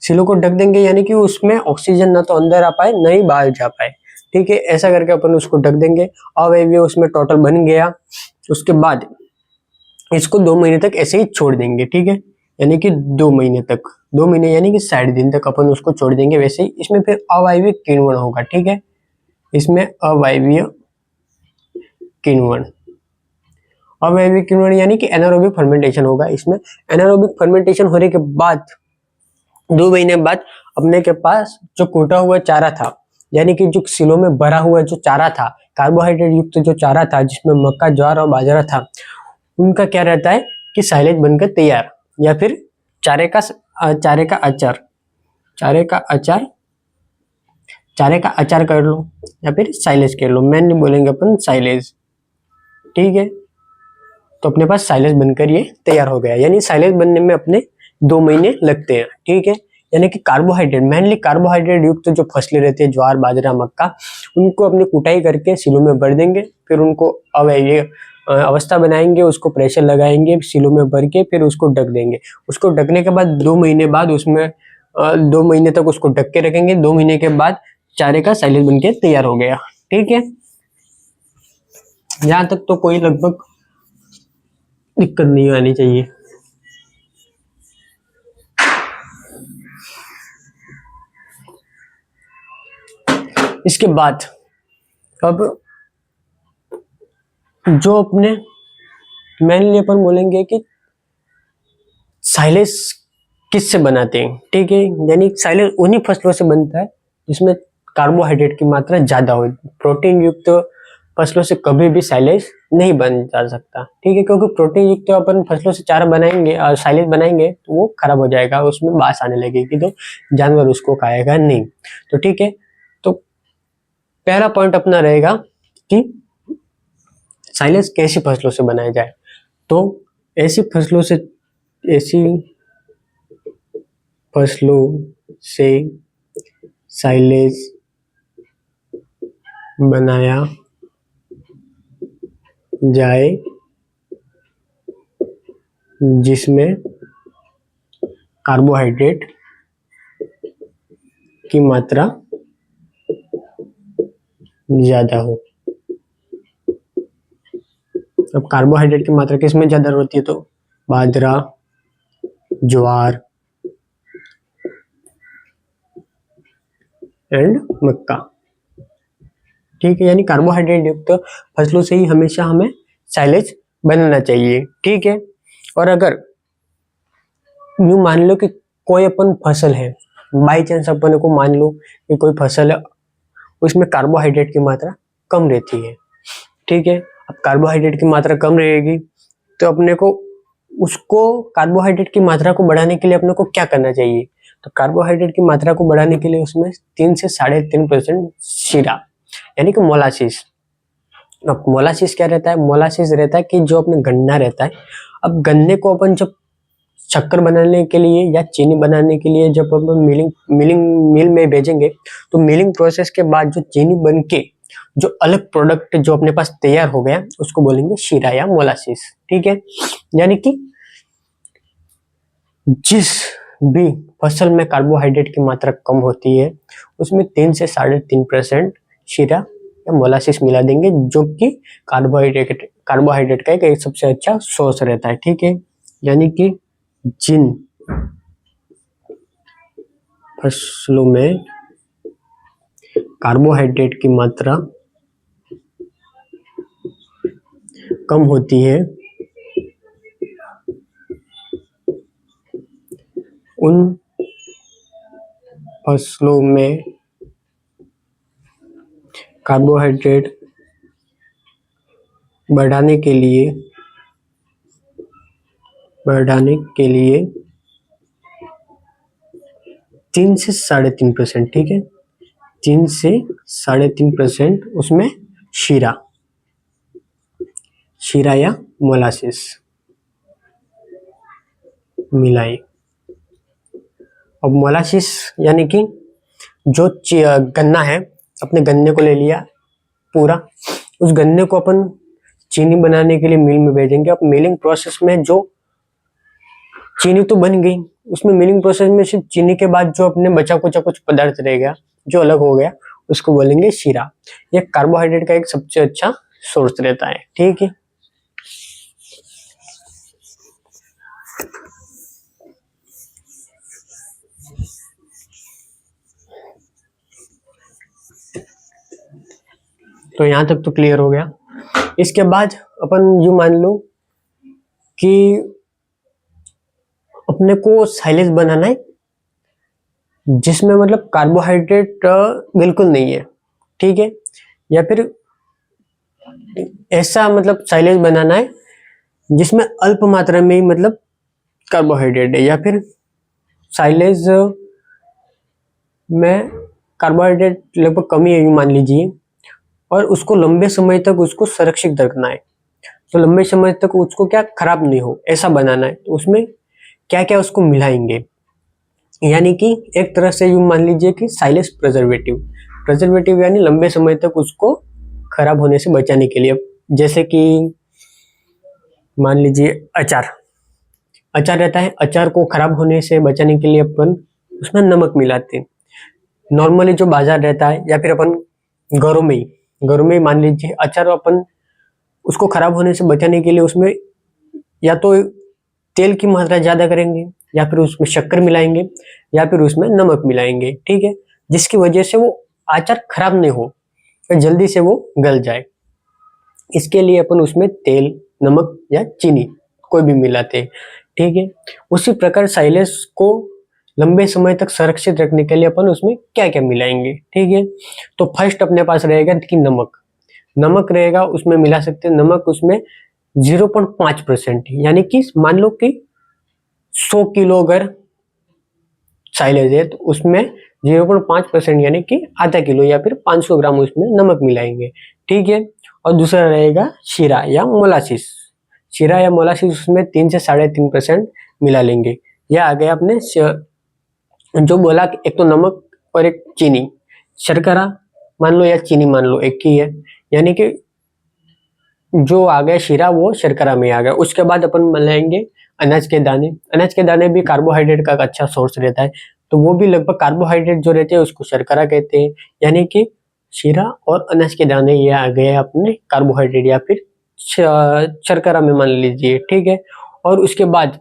सिलो को ढक देंगे, यानी कि उसमें ऑक्सीजन ना तो अंदर आ पाए ना ही बाहर जा पाए, ठीक है। ऐसा करके अपन उसको ढक देंगे। अवायवीय उसमें टोटल बन गया। उसके बाद इसको 2 महीने तक ऐसे ही छोड़ देंगे, ठीक है। यानी कि 2 महीने तक, 2 महीने यानी कि 60 दिन तक अपन उसको छोड़ देंगे। वैसे ही इसमें फिर अवायवीय किण्वन होगा, ठीक है। इसमें अवायवीय किण्वन, अवायवीय किण्वन यानी कि एनारोबिक फर्मेंटेशन होगा। इसमें एनारोबिक फर्मेंटेशन होने के बाद 2 महीने बाद अपने के पास जो कूटा हुआ चारा था, यानी कि जो सिलो में भरा हुआ जो चारा था, कार्बोहाइड्रेट युक्त जो चारा था, जिसमें मक्का, ज्वार और बाजरा था, उनका क्या रहता है कि साइलेज बनकर तैयार, या फिर चारे का अचार, चारे का अचार कर लो, या फिर साइलेज कर लो। मेनली बोलेंगे अपन साइलेज, ठीक है। तो अपने पास साइलेज बनकर ये तैयार हो गया, यानी साइलेज बनने में अपने 2 महीने लगते हैं, ठीक है। यानी कि कार्बोहाइड्रेट, मेनली कार्बोहाइड्रेट युक्त जो फसलें रहती है, ज्वार, बाजरा, मक्का, उनको अपनी कुटाई करके सिलो में भर देंगे, फिर उनको अवायवीय अवस्था बनाएंगे, उसको प्रेशर लगाएंगे सिलो में भर के, फिर उसको ढक देंगे। उसको ढकने के बाद 2 महीने बाद उसमें 2 महीने तक उसको ढक के रखेंगे। 2 महीने के बाद चारे का साइलेज बनके तैयार हो गया, ठीक है। यहाँ तक तो कोई लगभग दिक्कत नहीं आनी चाहिए। इसके बाद अब जो अपने मेनली अपन बोलेंगे कि साइलेज किससे बनाते हैं, ठीक है। यानी साइलेज उन्हीं फसलों से बनता है जिसमें कार्बोहाइड्रेट की मात्रा ज्यादा हो। प्रोटीन युक्त फसलों से कभी भी साइलेज नहीं बन जा सकता, ठीक है, क्योंकि प्रोटीन युक्त अपन फसलों से चारा बनाएंगे और साइलेज बनाएंगे तो वो खराब हो जाएगा, उसमें बास आने लगेगी, तो जानवर उसको खाएगा नहीं। तो ठीक है, तो पहला पॉइंट अपना रहेगा कि साइलेज कैसी फसलों से बनाया जाए। तो ऐसी फसलों से साइलेज बनाया जाए जिसमें कार्बोहाइड्रेट की मात्रा ज्यादा हो। अब कार्बोहाइड्रेट की मात्रा किसमें ज्यादा होती है, तो बाजरा, ज्वार एंड मक्का, ठीक है। यानी कार्बोहाइड्रेट युक्त फसलों से ही हमेशा हमें साइलेज बनाना चाहिए, ठीक है। और अगर यूं मान लो कि कोई अपन फसल है, बाई चांस अपन को मान लो कि कोई फसल है, उसमें कार्बोहाइड्रेट की मात्रा कम रहती है, ठीक है। अब कार्बोहाइड्रेट की मात्रा कम रहेगी तो अपने को उसको कार्बोहाइड्रेट की मात्रा को बढ़ाने के लिए अपने को क्या करना चाहिए, तो कार्बोहाइड्रेट की मात्रा को बढ़ाने के लिए उसमें 3 से 3.5% शीरा यानी कि मोलासिस। अब मोलासिस क्या रहता है, मोलासिस रहता है कि जो अपने गन्ना रहता है, अब गन्ने को अपन जब शक्कर बनाने के लिए या चीनी बनाने के लिए जब अपन मिल में भेजेंगे, तो मिलिंग प्रोसेस के बाद जो चीनी बन के जो अलग प्रोडक्ट जो अपने पास तैयार हो गया उसको बोलेंगे शीरा या मोलासिस, ठीक है। यानी कि जिस भी फसल में कार्बोहाइड्रेट की मात्रा कम होती है उसमें 3 से 3.5% शीरा या मोलासिस मिला देंगे, जो कि कार्बोहाइड्रेट का एक सबसे अच्छा सोर्स रहता है। ठीक है, यानी कि जिन फसलों में कार्बोहाइड्रेट की मात्रा कम होती है उन फसलों में कार्बोहाइड्रेट बढ़ाने के लिए 3 से 3.5%, ठीक है, 3 से 3.5% उसमें शीरा या मोलासिस मिलाए। अब मोलासिस यानी कि जो गन्ना है, अपने गन्ने को ले लिया पूरा, उस गन्ने को अपन चीनी बनाने के लिए मिल में भेजेंगे। अब मिलिंग प्रोसेस में जो चीनी तो बन गई, उसमें मिलिंग प्रोसेस में सिर्फ चीनी के बाद जो अपने बचा कुचा कुछ पदार्थ रह गया, जो अलग हो गया, उसको बोलेंगे शीरा। ये कार्बोहाइड्रेट का एक सबसे अच्छा सोर्स रहता है। ठीक है, तो यहां तक तो क्लियर हो गया। इसके बाद अपन यूं मान लो कि अपने को साइलेज बनाना है जिसमें मतलब कार्बोहाइड्रेट बिल्कुल नहीं है, ठीक है, या फिर ऐसा मतलब साइलेज बनाना है जिसमें अल्प मात्रा में ही मतलब कार्बोहाइड्रेट है, या फिर साइलेज में कार्बोहाइड्रेट लगभग कम ही है, मान लीजिए, और उसको लंबे समय तक उसको सुरक्षित रखना है। तो लंबे समय तक उसको क्या खराब नहीं हो ऐसा बनाना है। तो उसमें क्या क्या उसको मिलाएंगे, यानी कि एक तरह से यूं मान लीजिए कि साइलेज प्रिजर्वेटिव यानी लंबे समय तक उसको खराब होने से बचाने के लिए। जैसे कि मान लीजिए अचार रहता है, अचार को खराब होने से बचाने के लिए अपन उसमें नमक मिलाते हैं। नॉर्मली जो बाजार रहता है या फिर अपन घरों में मान लीजिए अचार अपन उसको खराब होने से बचाने के लिए उसमें या तो तेल की मात्रा ज्यादा करेंगे, या फिर उसमें शक्कर मिलाएंगे, या फिर उसमें नमक मिलाएंगे, ठीक है, जिसकी वजह से वो अचार खराब नहीं हो, जल्दी से वो गल जाए। इसके लिए अपन उसमें तेल, नमक या चीनी कोई भी मिलाते हैं, ठीक है। उसी प्रकार साइलेज को लंबे समय तक सुरक्षित रखने के लिए अपन उसमें क्या क्या मिलाएंगे, ठीक है। तो फर्स्ट अपने पास रहेगा कि नमक रहेगा, उसमें मिला सकते हैं नमक, उसमें 0.5%, यानी कि मान लो कि 100 किलो अगर साइलेज है तो उसमें 0.5% यानी कि आधा किलो या फिर 500 ग्राम उसमें नमक मिलाएंगे, ठीक है। और दूसरा रहेगा शीरा या मोलासिस उसमें 3 से 3.5% मिला लेंगे। यह आ गया अपने जो बोला कि एक तो नमक और एक चीनी, शर्करा मान लो या चीनी मान लो एक ही है, यानी कि जो आ गया शीरा वो शर्करा में आ गया। उसके बाद अपन मिलाएंगे अनाज के दाने भी कार्बोहाइड्रेट का अच्छा सोर्स रहता है, तो वो भी लगभग कार्बोहाइड्रेट जो रहते हैं उसको शर्करा कहते हैं, यानी कि शीरा और अनाज के दाने ये आ गए अपने कार्बोहाइड्रेट या फिर शर्करा में मान लीजिए, ठीक है। और उसके बाद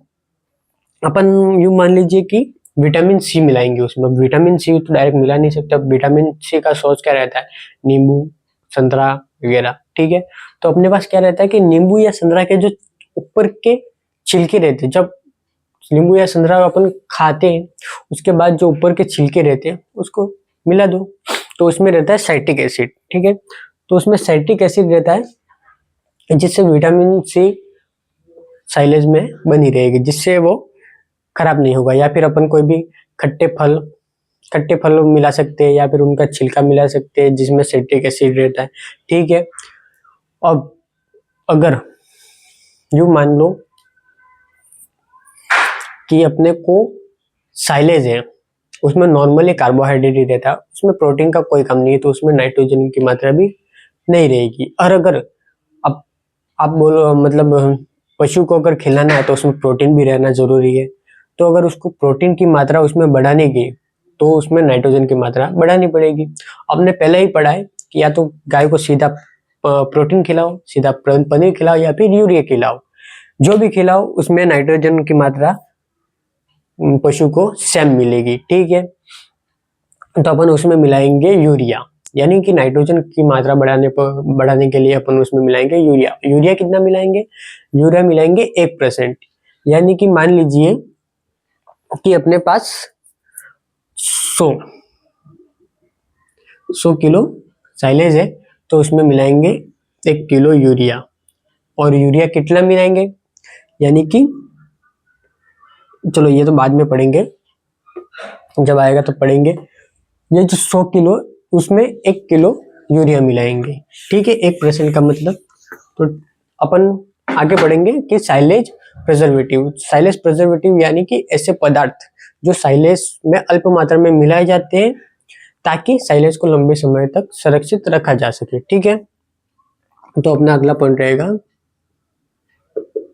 अपन यूं मान लीजिए कि विटामिन सी मिलाएंगे उसमें। विटामिन सी तो डायरेक्ट मिला नहीं सकता, विटामिन सी का सोर्स क्या रहता है, नींबू, संतरा वगैरह, ठीक है। तो अपने पास क्या रहता है कि नींबू या संतरा के जो ऊपर के छिलके रहते हैं, जब नींबू या संतरा अपन खाते हैं उसके बाद जो ऊपर के छिलके रहते हैं उसको मिला दो, तो उसमें रहता है साइट्रिक एसिड, ठीक है। तो उसमें साइट्रिक एसिड रहता है जिससे विटामिन सी साइलेज में बनी रहेगी, जिससे वो खराब नहीं होगा। या फिर अपन कोई भी खट्टे फल मिला सकते हैं, या फिर उनका छिलका मिला सकते हैं जिसमें साइट्रिक एसिड रहता है, ठीक है। अब अगर यूं मान लो कि अपने को साइलेज है, उसमें नॉर्मली कार्बोहाइड्रेट ही रहता है, उसमें प्रोटीन का कोई कम नहीं है, तो उसमें नाइट्रोजन की मात्रा भी नहीं रहेगी। और अगर आप बोलो मतलब पशु को अगर खिलाना है तो उसमें प्रोटीन भी रहना जरूरी है, तो अगर उसको प्रोटीन की मात्रा उसमें बढ़ाने की, तो उसमें नाइट्रोजन की मात्रा बढ़ानी पड़ेगी। आपने पहले ही पढ़ा है कि या तो गाय को सीधा प्रोटीन खिलाओ, सीधा पनीर खिलाओ, या फिर यूरिया खिलाओ। जो भी खिलाओ उसमें नाइट्रोजन की मात्रा पशु को सेम मिलेगी, ठीक है। तो अपन उसमें मिलाएंगे यूरिया, यानी कि नाइट्रोजन की मात्रा बढ़ाने के लिए अपन उसमें मिलाएंगे यूरिया। यूरिया कितना मिलाएंगे? यूरिया मिलाएंगे 1%, यानी कि मान लीजिए कि अपने पास 100 किलो साइलेज है, तो उसमें मिलाएंगे 1 किलो यूरिया। और यूरिया कितना मिलाएंगे, यानी कि चलो ये तो बाद में पढ़ेंगे, जब आएगा तो पढ़ेंगे। ये जो 100 किलो, उसमें 1 किलो यूरिया मिलाएंगे, ठीक है। 1% का मतलब, तो अपन आगे पढ़ेंगे कि साइलेज प्रिजर्वेटिव यानी कि ऐसे पदार्थ जो साइलेज में अल्प मात्रा में मिलाए जाते हैं ताकि साइलेज को लंबे समय तक सुरक्षित रखा जा सके, ठीक है। तो अपना अगला पॉइंट रहेगा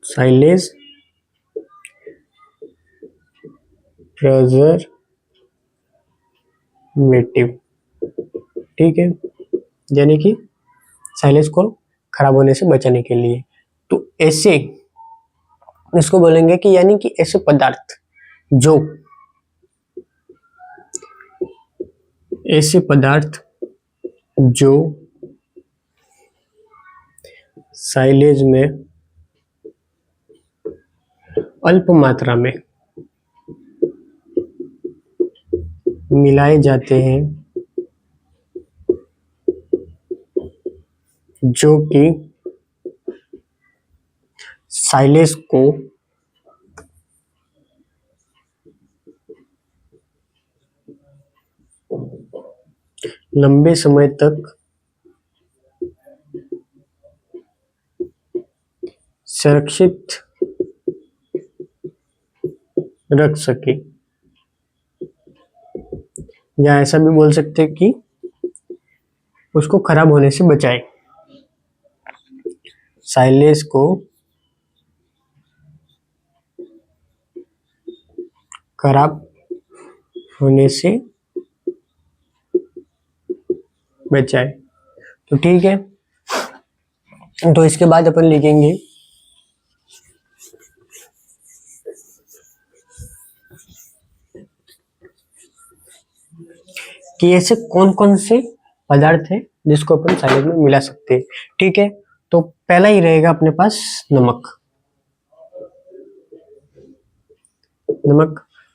साइलेज प्रिजर्वेटिव, ठीक है, यानी कि साइलेज को खराब होने से बचाने के लिए। तो ऐसे इसको बोलेंगे कि यानी कि ऐसे पदार्थ जो साइलेज में अल्प मात्रा में मिलाए जाते हैं, जो कि साइलेज को लंबे समय तक सुरक्षित रख सके, या ऐसा भी बोल सकते हैं कि उसको खराब होने से बचाए। साइलेज को खराब होने से बचाए, तो ठीक है। तो इसके बाद अपन लिखेंगे कि ऐसे कौन कौन से पदार्थ है जिसको अपन साइलेज में मिला सकते हैं, ठीक है। तो पहला ही रहेगा अपने पास नमक।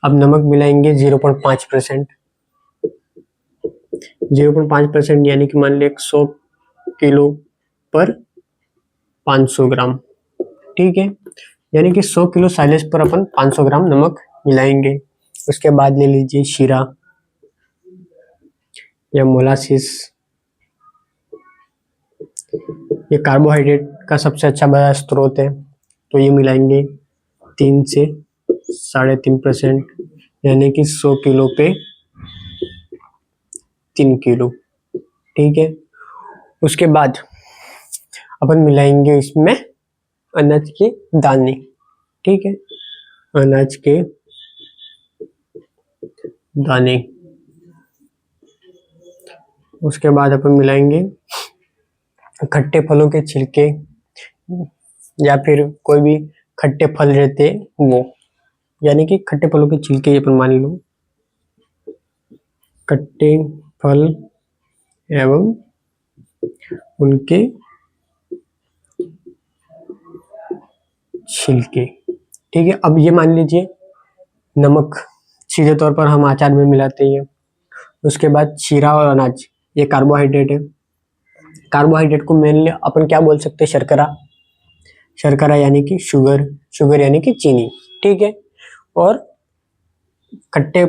अब नमक मिलाएंगे 0.5%। 0.5% यानी कि मान लिया 100 किलो पर 500 ग्राम, ठीक है। यानी कि 100 किलो साइलेज पर अपन 500 ग्राम नमक मिलाएंगे। उसके बाद ले लीजिए शीरा या मोलासिस। ये कार्बोहाइड्रेट का सबसे अच्छा बड़ा स्रोत है, तो ये मिलाएंगे 3 से 3.5%, यानी कि 100 किलो पे 3 किलो, ठीक है। उसके बाद अपन मिलाएंगे इसमें अनाज के दाने, ठीक है, अनाज के दाने। उसके बाद अपन मिलाएंगे खट्टे फलों के छिलके, या फिर कोई भी खट्टे फल रहते वो, यानी कि खट्टे फलों के छिलके अपन मान लो, खट्टे फल एवं उनके छिलके, ठीक है। अब ये मान लीजिए नमक सीधे तौर पर हम अचार में मिलाते हैं। उसके बाद शीरा और अनाज, ये कार्बोहाइड्रेट है। कार्बोहाइड्रेट को मेनली अपन क्या बोल सकते हैं? शर्करा यानी कि शुगर यानी कि चीनी, ठीक है। और खट्टे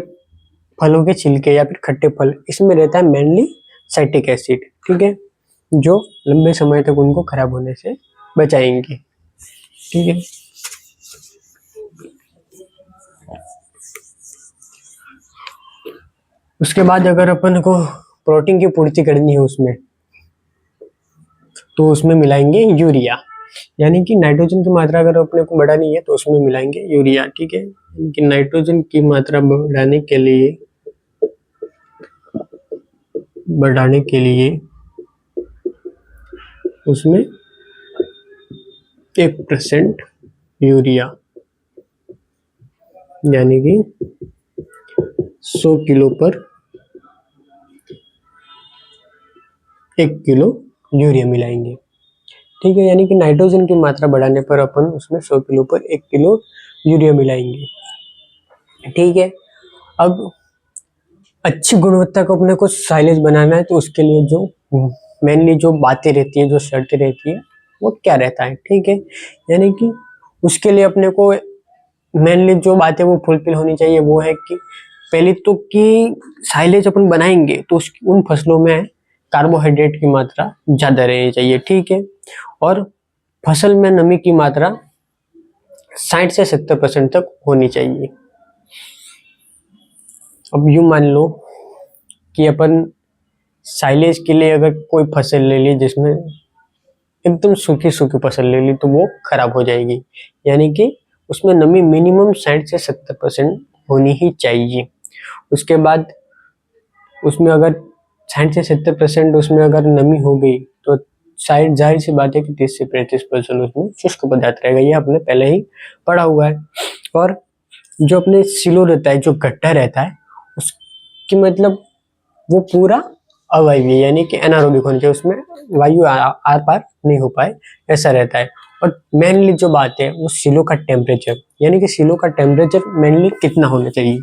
फलों के छिलके या फिर खट्टे फल, इसमें रहता है मेनली साइट्रिक एसिड, ठीक है, जो लंबे समय तक उनको खराब होने से बचाएंगे, ठीक है। उसके बाद अगर अपन को प्रोटीन की पूर्ति करनी है उसमें, तो उसमें मिलाएंगे यूरिया। यानी कि नाइट्रोजन की मात्रा अगर अपने को बढ़ानी है तो उसमें मिलाएंगे यूरिया, ठीक है। यानी कि नाइट्रोजन की मात्रा बढ़ाने के लिए उसमें 1% यूरिया, यानी कि 100 किलो पर 1 किलो यूरिया मिलाएंगे, ठीक है। यानी कि नाइट्रोजन की मात्रा बढ़ाने पर अपन उसमें 100 किलो पर 1 किलो यूरिया मिलाएंगे, ठीक है। अब अच्छी गुणवत्ता का अपने को साइलेज बनाना है तो उसके लिए जो मेनली जो बातें रहती है, जो शर्तें रहती है, वो क्या रहता है, ठीक है। यानी कि उसके लिए अपने को मेनली जो बातें वो फुलफिल होनी चाहिए वो है कि पहली तो कि साइलेज अपन बनाएंगे तो उन फसलों में कार्बोहाइड्रेट की मात्रा ज्यादा रहनी चाहिए, ठीक है। और फसल में नमी की मात्रा 60 से 70% तक होनी चाहिए। अब यूं मान लो कि अपन साइलेज के लिए अगर कोई फसल ले ली जिसमें एकदम सूखी सूखी फसल ले ली तो वो खराब हो जाएगी, यानी कि उसमें नमी मिनिमम 60 से 70% होनी ही चाहिए। उसके बाद उसमें अगर 60 से 70% उसमें अगर नमी हो गई तो शायद जाहिर सी बात है कि 30 से 35% उसमें शुष्क पदार्थ रहेगा, ये आपने पहले ही पढ़ा हुआ है। और जो अपने सिलो रहता है, जो गड्ढा रहता है, उसकी मतलब वो पूरा अवायवीय यानी कि एनारोबिक होनी चाहिए, उसमें वायु आर पार नहीं हो पाए, ऐसा रहता है। और मेनली जो बात है वो सिलो का टेम्परेचर, यानी कि सिलो का टेम्परेचर मेनली कितना होना चाहिए,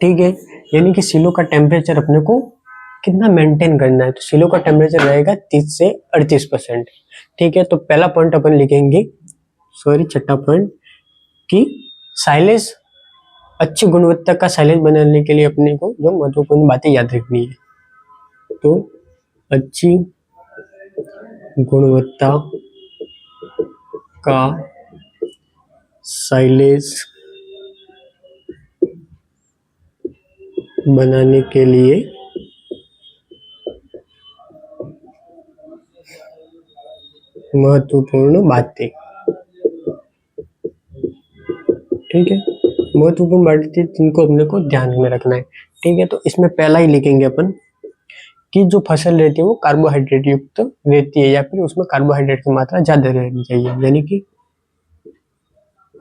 ठीक है। यानी कि सिलो का टेम्परेचर अपने को कितना मेंटेन करना है, तो सिलो का टेम्परेचर रहेगा 30 से 38%, ठीक है। तो पहला पॉइंट अपन लिखेंगे, छठा पॉइंट, कि साइलेज अच्छी गुणवत्ता का साइलेज बनाने के लिए अपने को जो महत्वपूर्ण बातें याद रखनी है, तो अच्छी गुणवत्ता का साइलेज बनाने के लिए महत्वपूर्ण बातें, ठीक है। महत्वपूर्ण बातें जिनको अपने को ध्यान में रखना है, ठीक है। तो इसमें पहला ही लिखेंगे अपन कि जो फसल रहती है वो कार्बोहाइड्रेट युक्त रहती है या फिर उसमें कार्बोहाइड्रेट की मात्रा ज्यादा रहनी चाहिए, यानी कि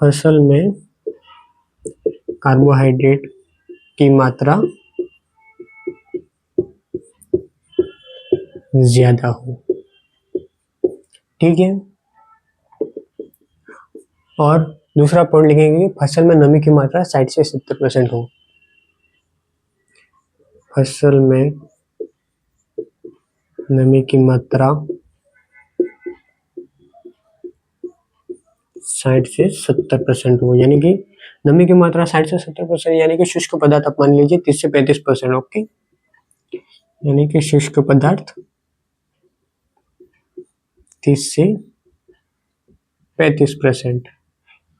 फसल में कार्बोहाइड्रेट की मात्रा ज्यादा हो, ठीक है। और दूसरा पॉइंट लिखेंगे कि फसल में नमी की मात्रा 60 से 70% हो, फसल में नमी की मात्रा 60 से 70% हो, यानी कि नमी की मात्रा 60 से 70%, यानी कि शुष्क पदार्थ आप मान लीजिए 30 से 35%, ओके। यानी कि शुष्क पदार्थ 30 से 35%,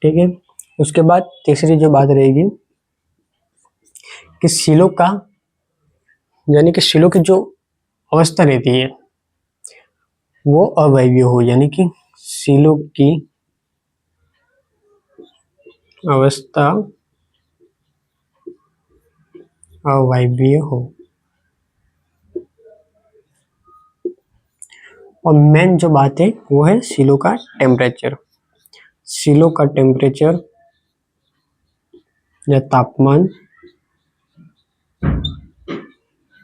ठीक है। उसके बाद तीसरी जो बात रहेगी कि सिलो का, यानी कि सिलो की जो अवस्था रहती है वो अवायवीय हो, यानी कि सिलो की अवस्था अवायवीय हो। और मेन जो बात है वो है सिलो का टेम्परेचर, सिलो का टेम्परेचर या तापमान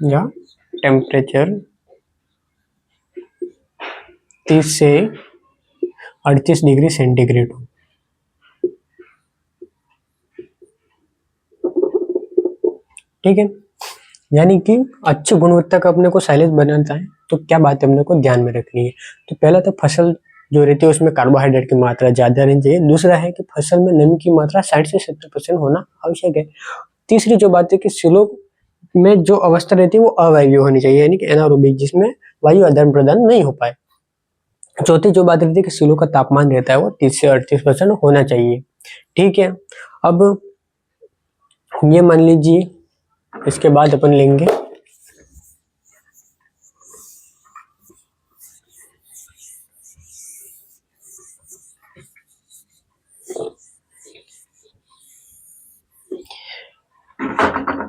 या टेम्परेचर 30 से 38 डिग्री सेंटीग्रेड हो, ठीक है। यानी कि अच्छी गुणवत्ता का अपने को साइलेज बनाना है तो क्या बात अपने को ध्यान में रखनी है, तो पहला तो फसल जो रहती है उसमें कार्बोहाइड्रेट की मात्रा ज्यादा रहनी चाहिए। दूसरा है कि फसल में नमी की मात्रा 60 से 70% होना आवश्यक है। तीसरी जो बात है कि सिलो में जो अवस्था रहती है वो अवायवीय होनी चाहिए, यानी कि एनारोबिक, जिसमें वायु आदान प्रदान नहीं हो पाए। चौथी जो बात रहती है कि सिलो का तापमान रहता है वो 30 से 38% होना चाहिए, ठीक है। अब ये मान लीजिए, इसके बाद अपन लेंगे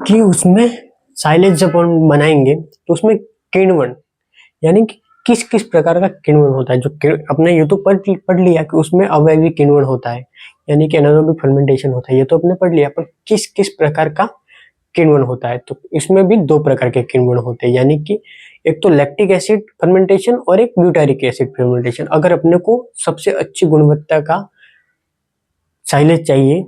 कि उसमें साइलेज जब हम बनाएंगे तो उसमें किण्वन यानी कि किस किस प्रकार का किण्वन होता है, जो अपने यूट्यूब पर पढ़ लिया कि उसमें अवैविक किण्वन होता है यानी कि एनारोबिक फर्मेंटेशन होता है, ये तो अपने पढ़ लिया, पर किस किस प्रकार का किण्वन होता है। तो इसमें भी दो प्रकार के किण्वन होते हैं, यानी कि एक तो लैक्टिक एसिड फर्मेंटेशन और एक ब्यूटारिक एसिड फर्मेंटेशन। अगर अपने को सबसे अच्छी गुणवत्ता का साइलेज चाहिए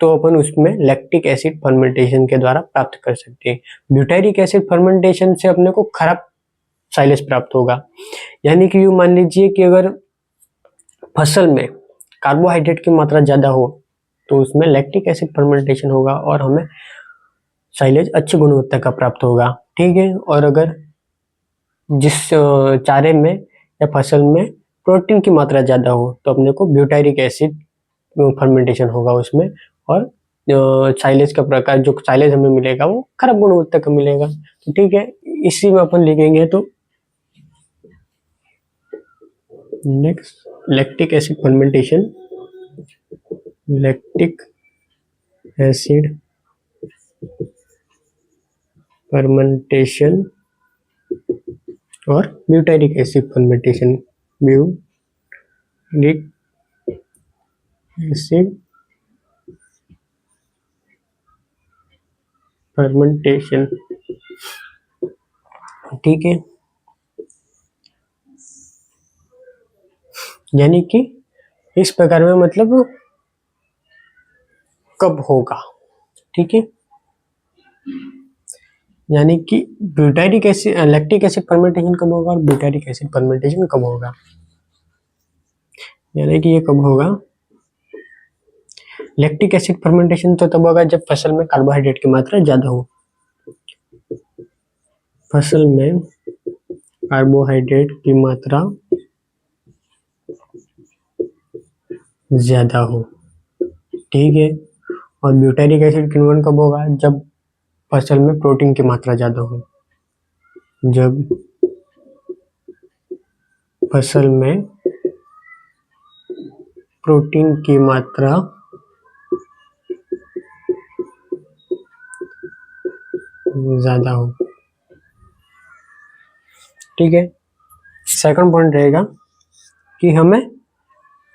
तो अपन उसमें लैक्टिक एसिड फर्मेंटेशन के द्वारा प्राप्त कर सकते हैं। ब्यूटारिक एसिड फर्मेंटेशन से अपने को खराब साइलेज प्राप्त होगा, यानी कि यूँ मान लीजिए कि अगर फसल में कार्बोहाइड्रेट की मात्रा ज़्यादा हो तो उसमें लैक्टिक एसिड फर्मेंटेशन होगा और हमें साइलेज अच्छी गुणवत्ता का प्राप्त होगा, ठीक है। और अगर जिस चारे में या फसल में प्रोटीन की मात्रा ज़्यादा हो तो अपने को ब्यूटारिक एसिड फर्मेंटेशन होगा उसमें, और साइलेज का प्रकार जो साइलेज हमें मिलेगा वो खराब गुणवत्ता का मिलेगा। तो ठीक है, इसी में अपन लिखेंगे तो next lactic acid fermentation, lactic acid fermentation और butyric acid fermentation, butyric acid fermentation, ठीक है। यानी कि इस प्रकार में मतलब कब होगा, ठीक है। यानी कि butyric acid lactic acid fermentation कब होगा और ब्यूटारिक एसिड फर्मेंटेशन कब होगा, यानी कि ये कब होगा। लैक्टिक एसिड फर्मेंटेशन तो तब होगा जब फसल में कार्बोहाइड्रेट की मात्रा ज्यादा हो, फसल में कार्बोहाइड्रेट की मात्रा ज्यादा हो, ठीक है। और ब्यूटारिक एसिड किण्वन कब होगा, जब फसल में प्रोटीन की मात्रा ज्यादा हो, जब फसल में प्रोटीन की मात्रा ज्यादा हो, ठीक है। सेकंड पॉइंट रहेगा कि हमें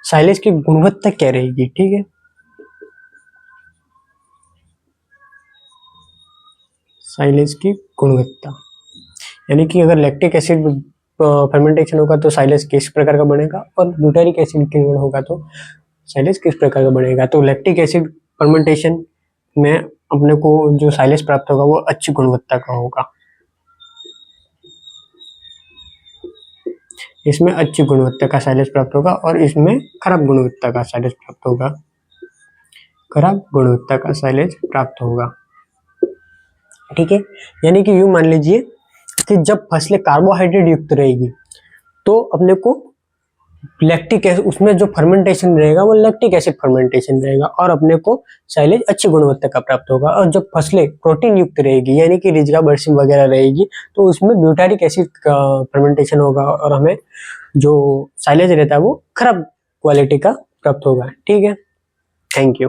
साइलेज की गुणवत्ता क्या रहेगी, ठीक है। साइलेज की गुणवत्ता यानी कि अगर लैक्टिक एसिड फर्मेंटेशन होगा तो साइलेज किस प्रकार का बनेगा और ब्यूटारिक एसिड किण्वन होगा तो साइलेज किस प्रकार का बनेगा। तो लैक्टिक एसिड फर्मेंटेशन में अपने को जो साइलेज प्राप्त होगा वो अच्छी गुणवत्ता का होगा, इसमें अच्छी गुणवत्ता का साइलेज प्राप्त होगा और इसमें खराब गुणवत्ता का साइलेज प्राप्त होगा, खराब गुणवत्ता का साइलेज प्राप्त होगा, ठीक है। यानी कि यूं मान लीजिए कि जब फसलें कार्बोहाइड्रेट युक्त रहेगी तो अपने को लैक्टिक एसिड उसमें जो फर्मेंटेशन रहेगा वो लैक्टिक एसिड फर्मेंटेशन रहेगा और अपने को साइलेज अच्छी गुणवत्ता का प्राप्त होगा। और जब फसलें प्रोटीन युक्त रहेगी यानी कि रिजगा बरसिम वगैरह रहेगी तो उसमें ब्यूटारिक एसिड का फर्मेंटेशन होगा और हमें जो साइलेज रहता है वो खराब क्वालिटी का प्राप्त होगा, ठीक है। Thank you.